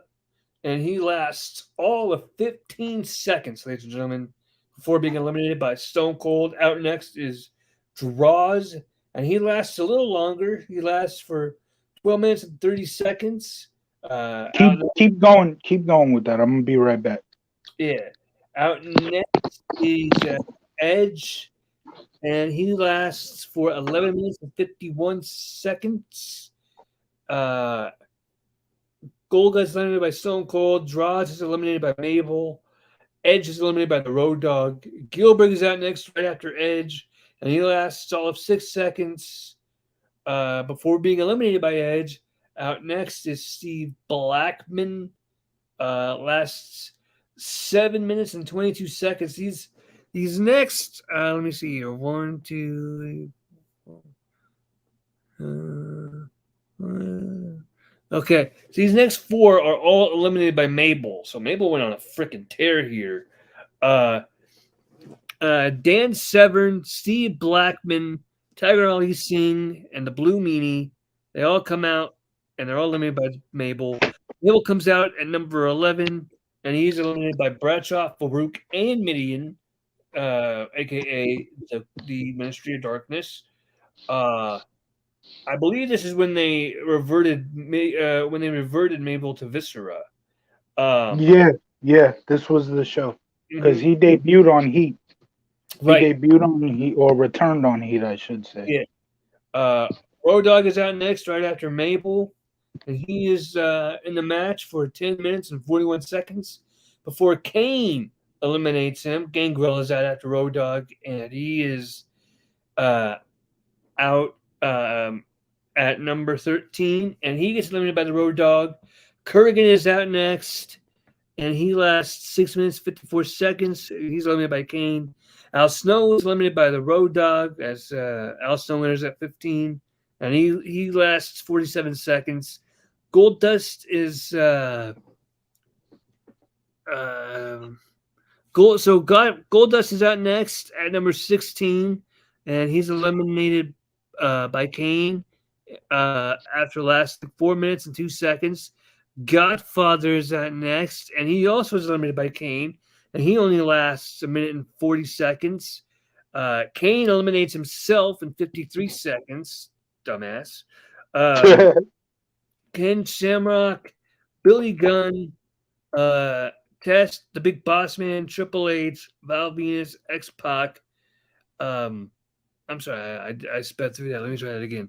and he lasts all of 15 seconds, ladies and gentlemen, before being eliminated by Stone Cold. Out next is Draws, and he lasts a little longer. He lasts for 12 minutes and 30 seconds. Keep going with that. I'm gonna be right back. Yeah. Out next is Edge, and he lasts for 11 minutes and 51 seconds. Goldust is eliminated by Stone Cold. Droz is eliminated by Mabel. Edge is eliminated by the Road Dogg. Gilbert is out next right after Edge, and he lasts all of 6 seconds before being eliminated by Edge. Out next is Steve Blackman. Lasts 7 minutes and 22 seconds. These next, let me see here. 1, 2, 3, okay, so these next 4 are all eliminated by Mabel. So Mabel went on a freaking tear here. Dan Severn, Steve Blackman, Tiger Ali Singh, and the Blue Meanie, they all come out, and they're all eliminated by Mabel. Mabel comes out at number 11, and he's eliminated by Bradshaw, Farouk, and Midian, a.k.a. the Ministry of Darkness. I believe this is when they reverted Mabel to Viscera. Yeah, this was the show because he debuted on Heat. Right. He debuted on Heat, or returned on Heat, I should say. Yeah. Road Dogg is out next, right after Mabel, and he is in the match for 10 minutes and 41 seconds before Kane eliminates him. Gangrel is out after Road Dogg, and he is out at number 13, and he gets eliminated by the Road Dogg. Kurgan is out next, and he lasts 6 minutes 54 seconds. He's eliminated by Kane. Al Snow is eliminated by the Road Dogg, as Al Snow enters at 15, and he lasts 47 seconds. Goldust is Goldust is out next at number 16, and he's eliminated by Kane after lasting 4 minutes and 2 seconds. Godfather is out next, and he also is eliminated by Kane, and he only lasts 1 minute and 40 seconds. Kane eliminates himself in 53 seconds. Dumbass. Ken Shamrock, Billy Gunn, Test, the Big Boss Man, Triple H, Val Venus, X-Pac. I'm sorry, I sped through that. Let me try that again.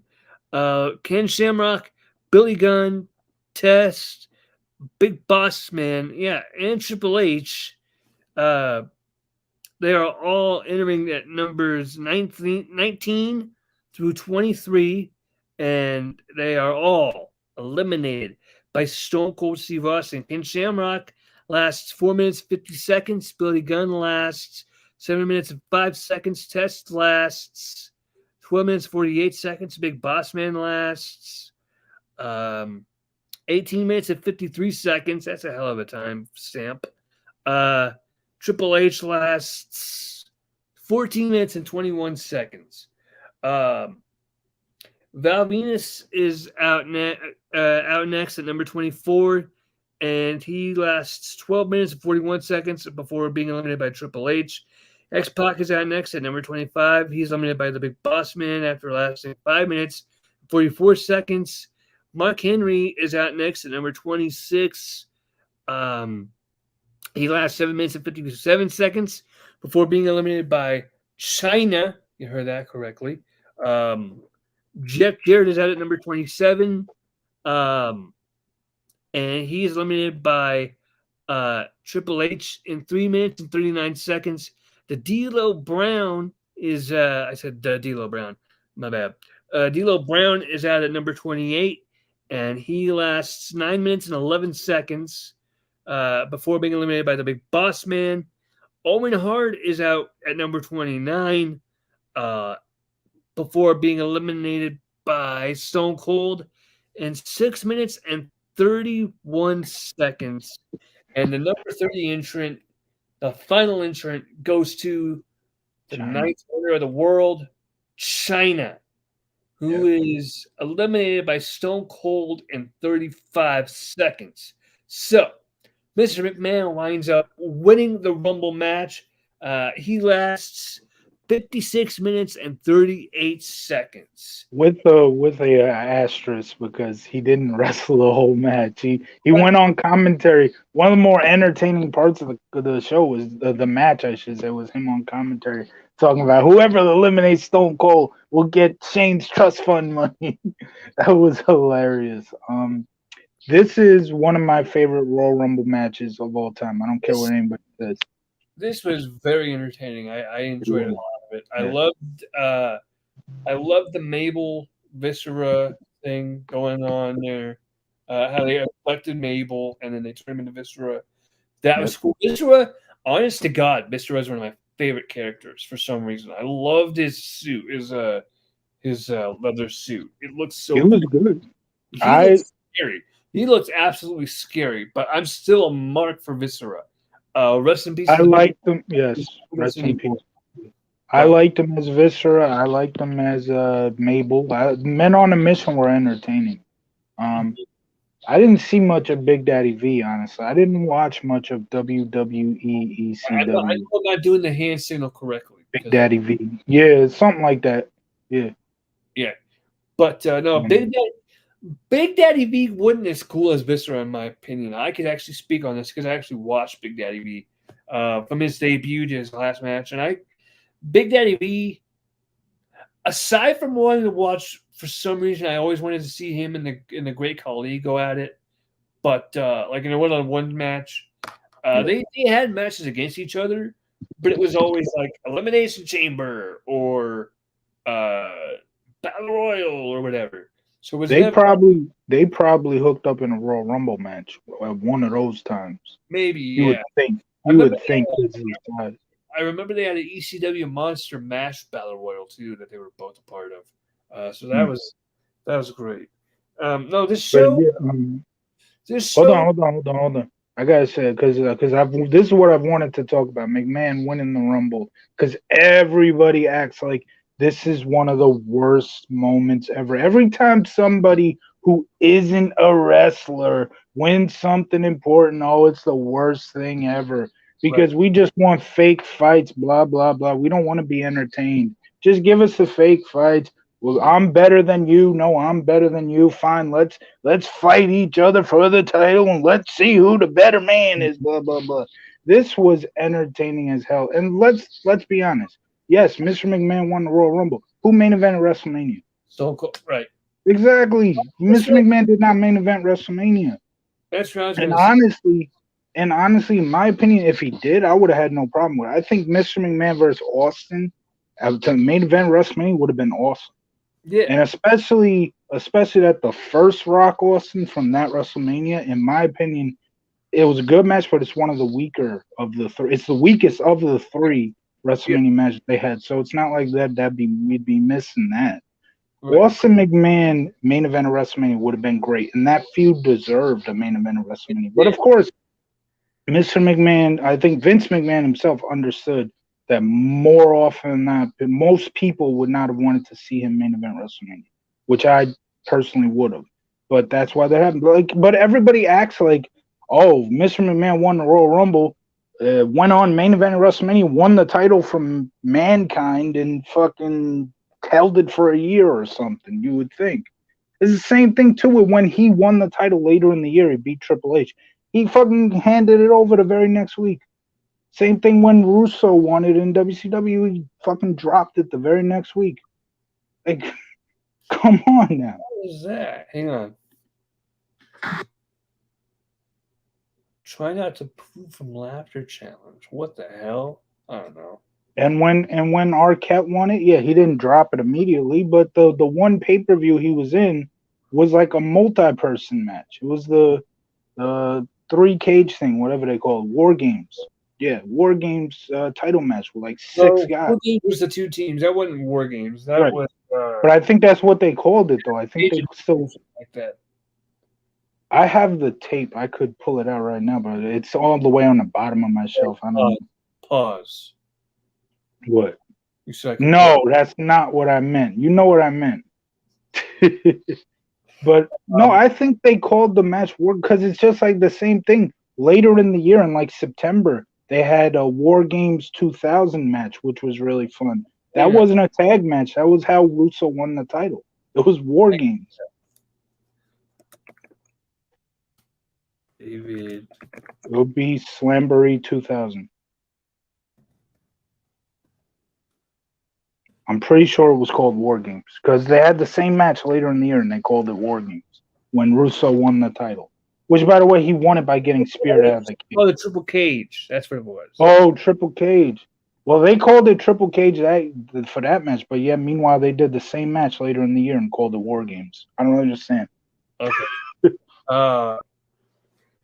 Ken Shamrock, Billy Gunn, Test, Big Boss Man, and Triple H. They are all entering at numbers 19 through 23, and they are all eliminated by Stone Cold Steve Austin. Ken Shamrock lasts 4 minutes 50 seconds. Billy Gunn lasts 7 minutes and 5 seconds. Test lasts 12 minutes 48 seconds. Big Boss Man lasts 18 minutes and 53 seconds. That's a hell of a time stamp. Triple H lasts 14 minutes and 21 seconds. Val Venus is out next at number 24, and he lasts 12 minutes and 41 seconds before being eliminated by Triple H. X-Pac is out next at number 25. He's eliminated by the Big Boss Man after lasting 5 minutes and 44 seconds. Mark Henry is out next at number 26. He lasts 7 minutes and 57 seconds before being eliminated by China. You heard that correctly. Jeff Jarrett is out at number 27. And he is eliminated by Triple H in 3 minutes and 39 seconds. The D'Lo Brown is, I said D'Lo Brown, my bad. D'Lo Brown is out at number 28, and he lasts 9 minutes and 11 seconds before being eliminated by the Big Boss Man. Owen Hart is out at number 29 before being eliminated by Stone Cold in 6 minutes and 31 seconds. And the number 30 entrant, the final entrant, goes to the ninth wonder of the world, China, who is eliminated by Stone Cold in 35 seconds. So, Mr. McMahon winds up winning the Rumble match. He lasts 56 minutes and 38 seconds. With a asterisk, because he didn't wrestle the whole match. He went on commentary. One of the more entertaining parts of the show was the match, I should say, was him on commentary talking about whoever eliminates Stone Cold will get Shane's trust fund money. That was hilarious. This is one of my favorite Royal Rumble matches of all time. I don't care what anybody says. This was very entertaining. I enjoyed a lot of it. Yeah. I loved the Mabel Viscera thing going on there. How they elected Mabel and then they turned him into Viscera. That was cool. Viscera, honest to God, Viscera is one of my favorite characters for some reason. I loved his suit, his leather suit. It looks so It was good. He looks scary. He looks absolutely scary, but I'm still a mark for Viscera. Rest in peace. I liked him. Yes, rest in peace. I liked him as Viscera. I liked him as Mabel. Men on a Mission were entertaining. I didn't see much of Big Daddy V, honestly. I didn't watch much of WWE ECW. I'm not doing the hand signal correctly. Big Daddy V. Yeah, something like that. Yeah. Yeah. But no, Big Daddy V wasn't as cool as Viscera, in my opinion. I could actually speak on this because I actually watched Big Daddy V from his debut to his last match. And Big Daddy V, aside from wanting to watch, for some reason, I always wanted to see him in the Great Khali go at it. But like in a one-on-one match, they had matches against each other, but it was always like Elimination Chamber or Battle Royal or whatever. So they probably hooked up in a Royal Rumble match at one of those times. Maybe you would think. I remember they had an ECW Monster Mash Battle Royal too that they were both a part of. So that was great. No, this show. Hold on. I gotta say because this is what I've wanted to talk about. McMahon winning the Rumble because everybody acts like this is one of the worst moments ever. Every time somebody who isn't a wrestler wins something important, oh, it's the worst thing ever. Because we just want fake fights, blah, blah, blah. We don't want to be entertained. Just give us the fake fights. Well, I'm better than you. No, I'm better than you. Fine, let's fight each other for the title and let's see who the better man is, blah, blah, blah. This was entertaining as hell. And let's be honest. Yes, Mr. McMahon won the Royal Rumble. Who main evented WrestleMania? Stone Cold, right. Exactly. Mr. McMahon did not main event WrestleMania. That's right. And honestly, in my opinion, if he did, I would have had no problem with it. I think Mr. McMahon versus Austin to main event WrestleMania would have been awesome. Yeah. And especially that the first Rock Austin from that WrestleMania, in my opinion, it was a good match, but it's one of the weaker of the three. It's the weakest of the three WrestleMania matches they had. So it's not like we'd be missing that. Right. Austin McMahon main event of WrestleMania would have been great, and that feud deserved a main event of WrestleMania. But of course, Mr. McMahon, I think Vince McMahon himself understood that more often than not, most people would not have wanted to see him main event WrestleMania, which I personally would have. But that's why that happened. But everybody acts like, oh, Mr. McMahon won the Royal Rumble, went on main event of WrestleMania, won the title from Mankind, and fucking held it for a year or something. You would think. It's the same thing too with when he won the title later in the year. He beat Triple H. He fucking handed it over the very next week. Same thing when Russo won it in WCW. He fucking dropped it the very next week. Like, come on now. What is that? Hang on. Try not to poo from laughter challenge. What the hell? I don't know. And when Arquette won it, yeah, he didn't drop it immediately, but the one pay-per-view he was in was like a multi-person match. It was the 3-cage thing, whatever they call it, War Games. Yeah, War Games title match with like 6 guys. War Games was the 2 teams. That wasn't War Games. That was. But I think that's what they called it, though. I think they still like that. I have the tape. I could pull it out right now, but it's all the way on the bottom of my shelf. I don't know. Pause. What? No, that's not what I meant. You know what I meant. But no, I think they called the match War because it's just like the same thing. Later in the year, in like September, they had a War Games 2000 match, which was really fun. That wasn't a tag match. That was how Russo won the title. It was War Games. David. It'll be Slamboree 2000. I'm pretty sure it was called War Games because they had the same match later in the year and they called it War Games when Russo won the title. Which, by the way, he won it by getting speared out of the cage. Oh, the Triple Cage. That's what it was. Oh, Triple Cage. Well, they called it Triple Cage for that match, but yeah, meanwhile, they did the same match later in the year and called it War Games. I don't understand. Okay.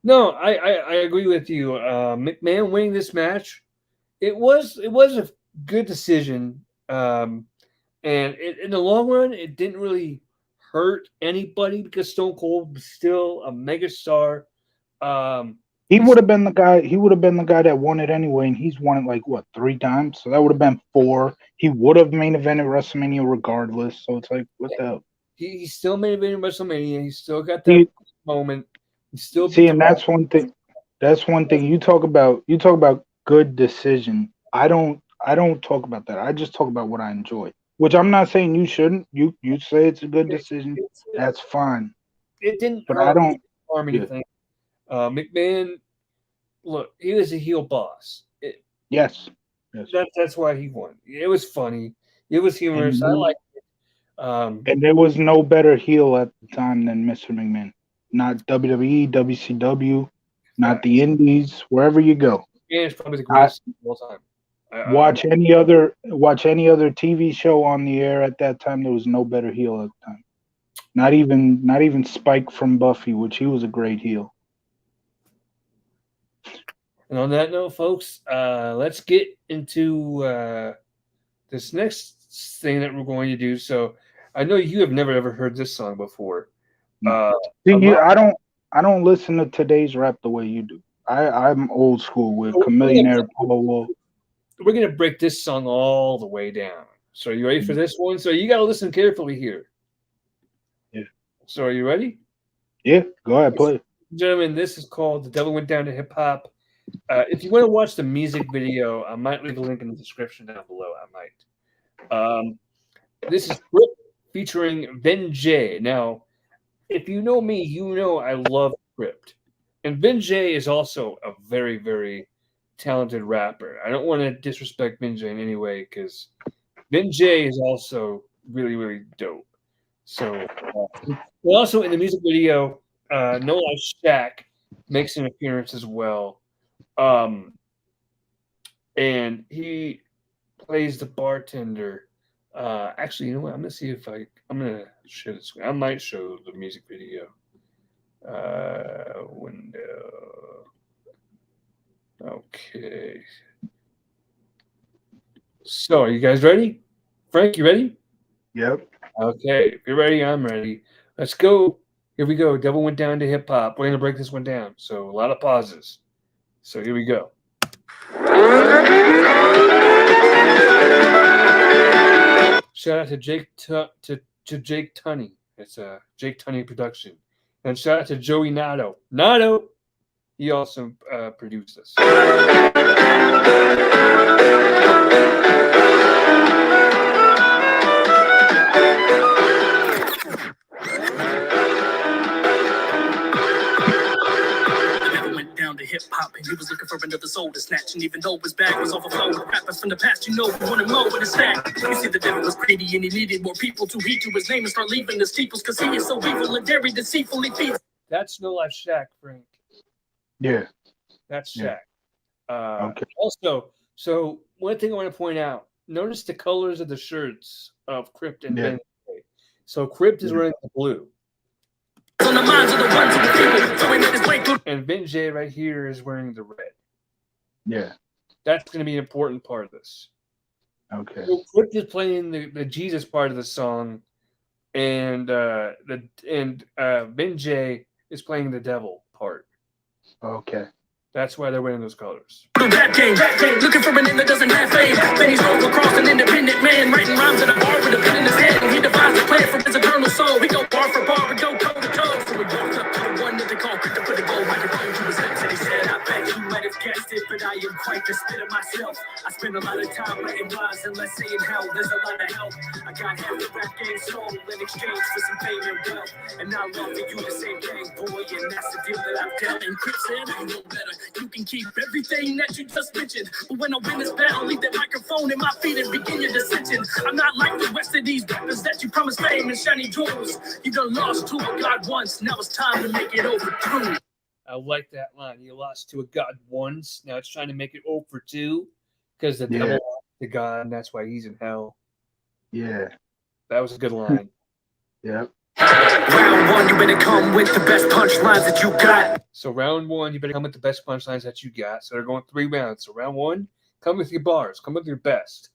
No, I agree with you. McMahon winning this match, it was a good decision. And in the long run, it didn't really hurt anybody because Stone Cold was still a megastar. He would have been the guy. He would have been the guy that won it anyway, and he's won it like what 3 times. So that would have been 4. He would have main evented WrestleMania regardless. So it's like, what the hell? He still main evented WrestleMania. He still got that moment. He still and that's one thing. That's one thing you talk about. You talk about good decision. I don't talk about that. I just talk about what I enjoy. Which I'm not saying you shouldn't. You say it's a good decision. That's fine. It didn't. But I don't harm anything. McMahon, look, he was a heel boss. Yes. That's why he won. It was funny. It was humorous. I liked it. And there was no better heel at the time than Mr. McMahon. Not WWE, WCW, not the Indies, wherever you go. Yeah, it's probably the greatest of all time. Watch any other TV show on the air at that time. There was no better heel at the time. Not even Spike from Buffy, which he was a great heel. And on that note, folks, let's get into this next thing that we're going to do. So I know you have never ever heard this song before. I don't listen to today's rap the way you do. I'm old school with Chameleonaire, Polo Wolf. We're gonna break this song all the way down. So are you ready for this one? So you gotta listen carefully here. Yeah. So are you ready? Yeah, go ahead, play. Gentlemen, this is called The Devil Went Down to Hip Hop. If you want to watch the music video, I might leave a link in the description down below. I might. This is Crip featuring Ben J. Now, if you know me, you know I love Crypt. And Ben J is also a very, very talented rapper. I don't want to disrespect Ben J in any way because Ben J is also really, really dope. So, also in the music video, No Life Shack makes an appearance as well. And he plays the bartender. Actually, you know what? I'm gonna see if I'm gonna show this. I might show the music video. Window. Okay. So, are you guys ready? Frank, you ready? Yep. Okay. If you're ready, I'm ready. Let's go. Here we go. Devil Went Down to Hip Hop. We're gonna break this one down. So a lot of pauses. So here we go. Shout out to Jake Jake Tunney. It's a Jake Tunney production. And shout out to Joey Nato. Nato, he also produced this. Hip hop, and he was looking for another soul to snatch. And even though his bag was overflowing with rappers from the past, you know he wanted more with his stack. You see, the devil was greedy and he needed more people to heed to his name and start leaving the steeples because he is so evil and very deceitfully feeds. That's No Life Shack, Frank. Yeah. That's Shack. Okay. Also, so one thing I want to point out, notice the colors of the shirts of Crypt and Ben. So Crypt is wearing the blue. On the minds of the ones of the people, so he made his way through. And Ben J right here is wearing the red. Yeah. That's going to be an important part of this. Okay. So Crypt is playing the Jesus part of the song, and Ben J is playing the devil part. Okay. That's why they're wearing those colors. Rap game, looking for a name that doesn't have fame. Then he's rolled across an independent man, writing rhymes in a bar with a pen in his head. And he devised a plan for his eternal soul. We go bar for bar, we go toe to toe. So we walked up to the one that they call Crypt to put a gold microphone to his lips. And he said, I bet you might have guessed it, but I am quite the spit of myself. I spend a lot lot of time writing rhymes and let's say in hell, there's a lot of help. I got half the rap game sold in exchange for some fame and wealth. And I love for you the same thing, boy, and that's the deal that I've dealt. And Chris said, you know better. You can keep everything that you just mentioned. But when I win this battle, leave that microphone in my feet and begin your dissension. I'm not like the rest of these rappers that you promised fame and shiny jewels. You done lost to a god once, now it's time to make it over true. I like that line. You lost to a god once. Now it's trying to make it 0 for 2 because the devil lost to God, and that's why he's in hell. Yeah. That was a good line. Yep. Round one, you better come with the best punchlines that you got. So round one, you better come with the best punchlines that you got. So they're going 3 rounds. So round one, come with your bars. Come with your best.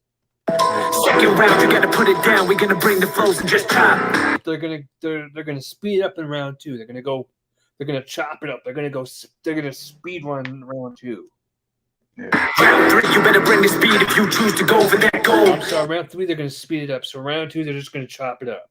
Second round, you gotta put it down. We're gonna bring the flows and just chop. They're gonna speed up in round 2. They're gonna chop it up. They're gonna speed run round 2. Yeah. Round 3, you better bring the speed if you choose to go for that goal. So round 3, they're gonna speed it up. So round 2, they're just gonna chop it up.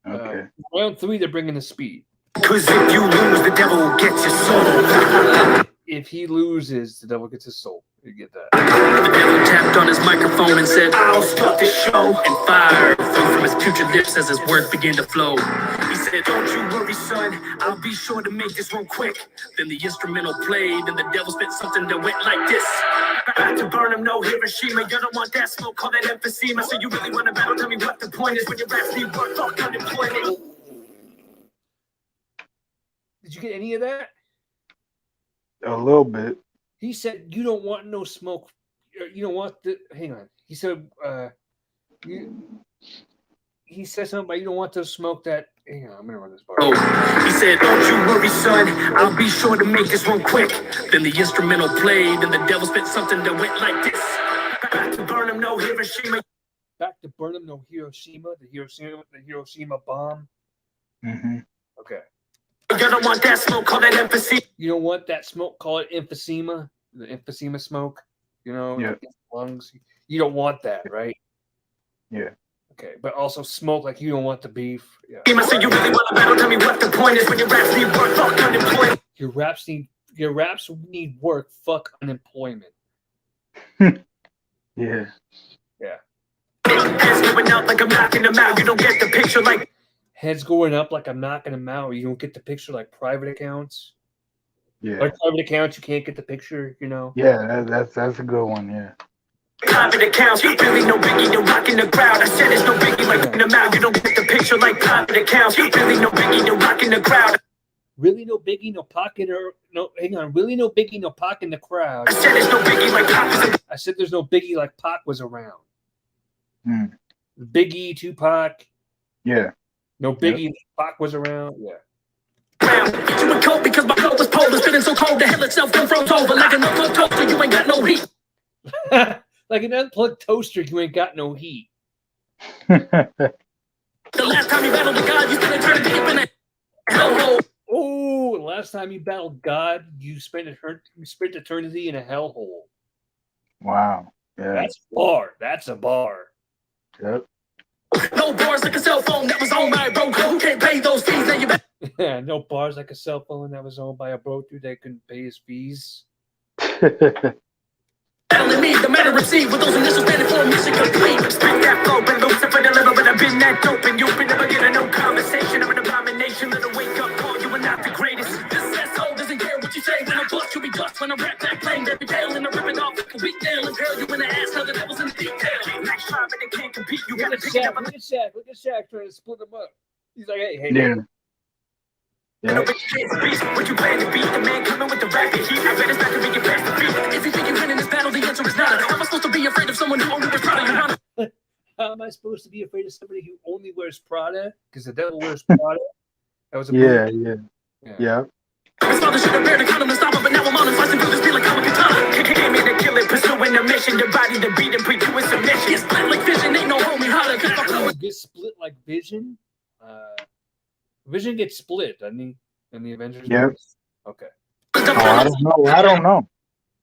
Okay. Round 3, they're bringing the speed. Cause if you lose, the devil will get your soul. If he loses, the devil gets his soul. You get that. The devil tapped on his microphone and said, I'll start this show. And fire flew from his putrid lips as his words began to flow. He said, don't you worry, son. I'll be sure to make this one quick. Then the instrumental played and the devil spit something that went like this. Back to burn him, no Hiroshima. You don't want that smoke, call that emphysema. So you really want to battle? Tell me what the point is when your raps need work, fuck unemployment. Did you get any of that? A little bit. He said, you don't want no smoke. You don't want the... Hang on. He said, he said something about you don't want to smoke that... Hang on, I'm going to run this part. Oh, he said, don't you worry, son. I'll be sure to make this one quick. Then the instrumental played and the devil spit something that went like this. Back to burn him, no Hiroshima. Back to burn him, no Hiroshima. The Hiroshima bomb. Mm-hmm. Okay. You don't want that smoke, call that emphysema. You don't want that smoke, call it emphysema. The emphysema smoke, you know, yeah. Like lungs. You don't want that, right? Yeah. Okay, but also smoke like you don't want the beef. Yeah. So you really want to battle? Tell me what the point is when your raps need work, fuck unemployment. Your raps need work, fuck unemployment. Yeah. Yeah. Heads going up like I'm knocking them out. You don't get the picture like heads going up like I'm knocking them out. You don't get the picture like private accounts. Yeah. Like private accounts, you can't get the picture, you know? Yeah, that's a good one, yeah. private accounts. Really no biggie, no rocking the crowd. I said it's no biggie, like in the mouth. You don't get the picture like private accounts. Really no biggie, no rocking the crowd. Really no biggie, no pocket or no. Hang on. Really no biggie, no Pac in the crowd. I said there's no biggie like Pac. I said there's no biggie like Pac was around. Hmm. Biggie, Tupac. Yeah. No biggie, Pac was around. Yeah. You were cold because my blow was polar, spinning so cold the hell itself done froze over like an unplugged toaster. You ain't got no heat. Like an unplugged toaster, you ain't got no heat. The last time you battled the god, you spent eternity up in a hellhole. Oh, the last time you battled God, you spent eternity in a hellhole. Wow. Yeah. That's a bar. That's a bar. Yep. No bars like a cell phone that was owned by a broker who can't pay those fees. Now you bet. Yeah, no bars like a cell phone that was owned by a broker that couldn't pay his fees. Battling me, the matter received with those initials standing for a mission complete. Spit that flow, but loose up in a little bit. I've been that dope, and you've been never getting no conversation. I'm an abomination, little wake up call. You are not the greatest. This asshole doesn't care what you say. When I bust, you'll be bust. When I rap that flame, that be tail, and I rip it off like a weak nail. And girl, you in the ass, how the devil's in the detail. Next time, but they can't compete. You gotta pick it up. Look at Shaq. Look at Shaq trying to split them up. He's like, hey. Yeah. Yeah. What you plan to beat? The man coming with the rapid heat. I bet it's not to make it past the beat. If you think you win in this battle, the answer is not. How am I supposed to be afraid of someone who only wears Prada? Your Honor? How am I supposed to be afraid of somebody who only wears Prada? Because the devil wears Prada. That was a Yeah. His father should have bared the condom and stop it, but now I'm on him, slicing through this beat like I'm a katana. Came in to kill it, pursuing the mission. The body, the beat, and pre-doing submission. Get split like vision, ain't no homie holler. Cause my flow is get split like Vision. Vision gets split, doesn't he? In the Avengers. Yeah. Movies? Okay. Oh, I don't know.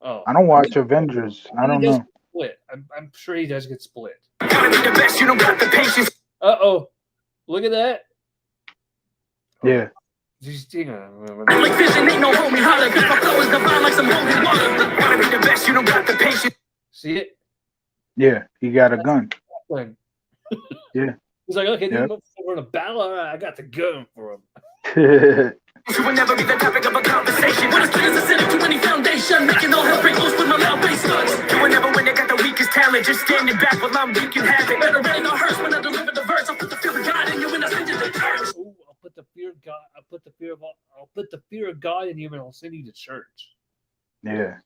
Oh, I don't watch Avengers. I don't know. Split. I'm sure he does get split. gotta be the best, you don't got the patience. Uh-oh. Look at that. Yeah. Just, you know, Like vision, ain't no homie holler. Cause my flow is divine like some holy water. Gotta be the best, you don't got the patience. See it? Yeah, he got a gun. Blackman. Yeah. He's like, okay, Yep. we're in a battle. All right, I got the gun for him. You will never be the topic of a conversation. When it's clear as a city to any foundation, making all hell break loose with my loud bass guns. You will never win, they got the weakest talent. Just standing back while I'm wreaking havoc. Better ready no hurts when I deliver the verse. I'll put the fear of God in you and I'll send you to church. Ooh, I'll put the fear of God. I'll put the fear of God in you and I'll send you to church. Yeah.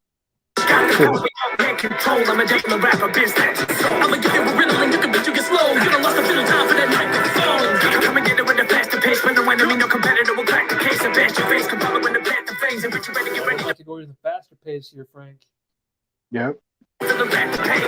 Got the power, can't control. I'm a devil, a rapper, business. I'ma give you a riddle and you can bet you get slow. You done lost a bit of time for that microphone. Come and get it with the faster pace. When the enemy, no competitor will crack the case and bash your face. Come follow when the path of fangs and which you ready, get ready. I like to go to the faster pace here, Frank. Yep. To the back to pay.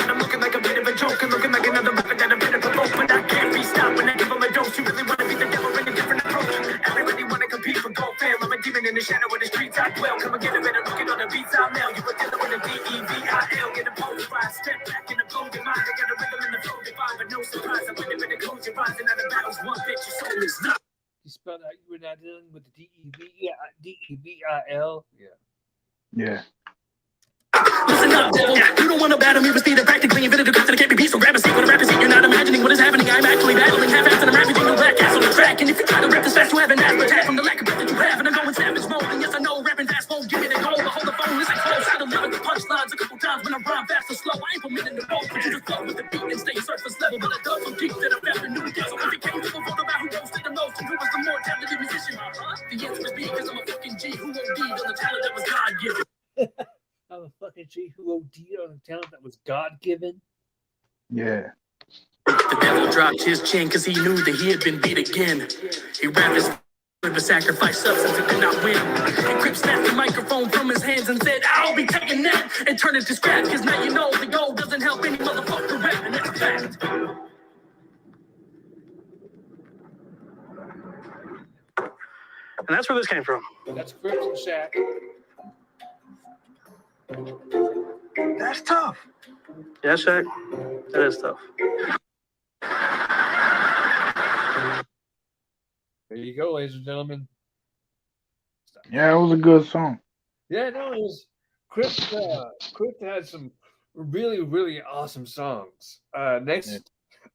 I'm looking like a bit of a joke and looking like another rapper that I'm gonna provoke. But I can't be stopped when I give them a dose. You really wanna be the devil in a different approach. Everybody wanna compete for gold fail. I'm a demon in the shadow of the streets I dwell. Come and get a better looking on the beats I mail. You a dealer with a DEVIL. Get a pole rise, step back in the golden mind. I got a rhythm in the flow divine, but no surprise. I'm winning with the close your eyes and out of battles. One bitch, your soul is not. You spelled out you were not dealing with the DEVIL. Yeah. Yeah. Listen up, devil. You don't want to battle me with speed. Practically invented a concept that can't be beat. So grab a seat. When I rap a seat, you're not imagining what is happening. I'm actually battling half-assed and I'm ravaging the black ass on the track. And if you try to rap this fast, you have an attack from the lack of breath that you have. And I'm going savage mode. And yes, I know rapping fast won't give me the goal. But hold the phone, listen close. I delivered the punchlines a couple times when I rhyme fast or slow. I ain't permitting the road, but you just flow with the beat and stay surface level. But I dug so deep that I found a new deal. So if it came to a vote about who roasted the most and who was the more talented musician, the answer is me, because I'm a fucking G who OD'd on the talent that was God-given. I'm a fucking G who OD'd on the talent that was God-given. Yeah. The devil dropped his chin because he knew that he had been beat again. He rapped his with a sacrifice substance and did not win. And Crip snapped the microphone from his hands and said, I'll be taking that and turn it to scrap. Because now you know the gold doesn't help any motherfucker rap, and that's a fact. And that's where this came from. That's Crip's and Shaq. That's tough. Yeah, Shaq. That is tough. There you go, ladies and gentlemen. Yeah, it was a good song. Yeah, no, it was Crip had some really, really awesome songs. Next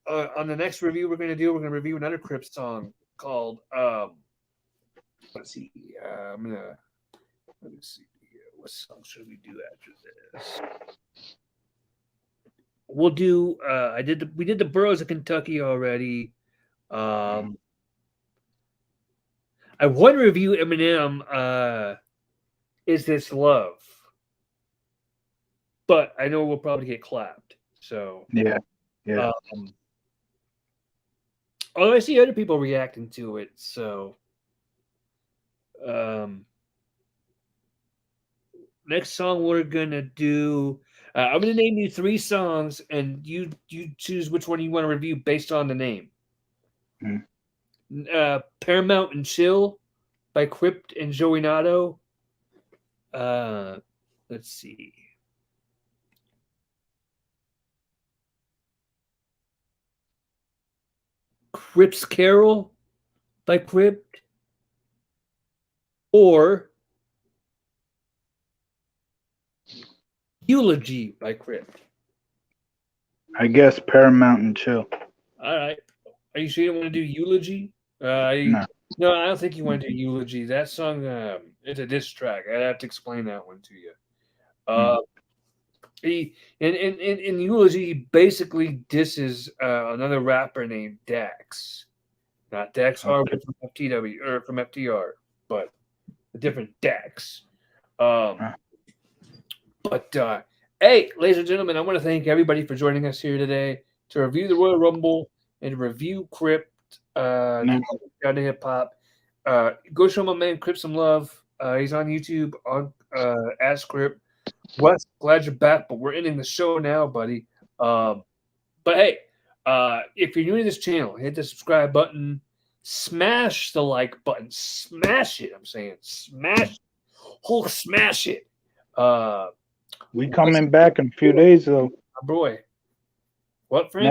on the next review we're gonna review another Crip song called let's see. Let me see. What song should we do after this? We'll do we did the Boroughs of Kentucky already. I want to review Eminem Is This Love? But I know we'll probably get clapped. So Yeah. although I see other people reacting to it, so next song we're gonna do. I'm gonna name you 3 songs, and you choose which one you want to review based on the name. Paramount and Chill by Crypt and Joey Nato. Let's see. Crypt's Carol by Crypt, or Eulogy by Crypt. I guess Paramount and Chill. All right. Are you sure you don't want to do Eulogy? No. No, I don't think you want to do Eulogy. That song, it's a diss track. I'd have to explain that one to you. He in Eulogy, he basically disses another rapper named Dax. Not Dax Harwood from FTW or from FTR, but a different Dax. But hey, ladies and gentlemen, I want to thank everybody for joining us here today to review the Royal Rumble and review Crypt, down to hip hop. Go show my man Crypt some love. He's on YouTube on as Crypt. Wes, glad you're back, but we're ending the show now, buddy. But hey, if you're new to this channel, hit the subscribe button, smash the like button, smash it. I'm saying smash it. Hulk smash it. We coming back in a few days though. Boy. What, friend?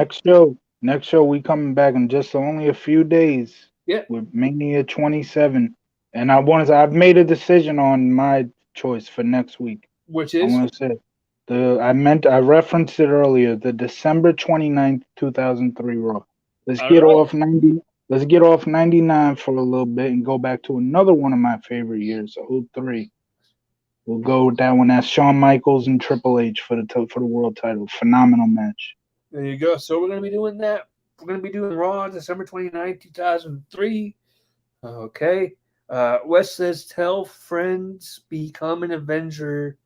Next show we coming back in just only a few days. Yeah. With Mania 27. And I've made a decision on my choice for next week. Which is? I'm gonna say I referenced it earlier. The December 29th, 2003 Raw. Let's All get right. off 90. Let's get off 99 for a little bit and go back to another one of my favorite years, 03. We'll go with that one. That's Shawn Michaels and Triple H for the world title. Phenomenal match. There you go. So we're going to be doing that. We're going to be doing Raw December 29th, 2003. Okay. Wes says, tell friends, become an Avenger.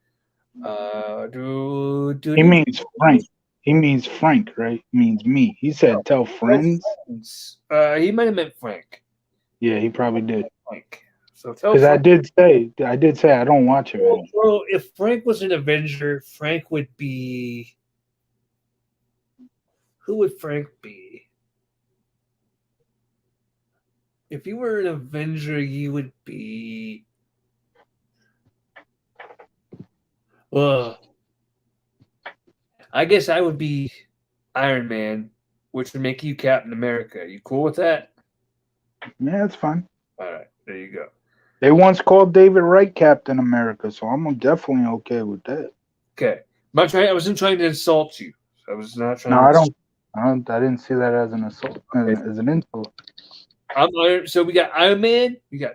He means Frank. He means Frank, right? He means me. He said, tell friends. He might have meant Frank. Yeah, he probably did. Frank. So tell Because I Frank. did say I don't watch it. Well, if Frank was an Avenger, Frank would be. Who would Frank be? If you were an Avenger, you would be. Well, I guess I would be Iron Man, which would make you Captain America. You cool with that? Yeah, it's fine. All right, there you go. They once called David Wright Captain America, so I'm definitely okay with that. Okay, I wasn't trying to insult you. I was not trying. No, I didn't see that as an assault, as an insult. So we got Iron Man. We got.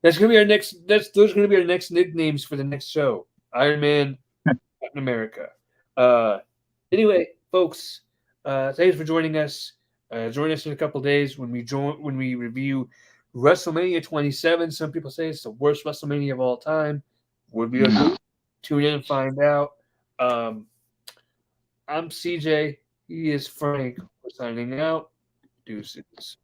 That's gonna be our next. Those are gonna be our next nicknames for the next show. Iron Man, Captain America. Anyway, folks, thanks for joining us. Join us in a couple days when we review WrestleMania 27. Some people say it's the worst WrestleMania of all time. Would be okay. Tune in and find out. I'm CJ. He is Frank. We're signing out. Deuces.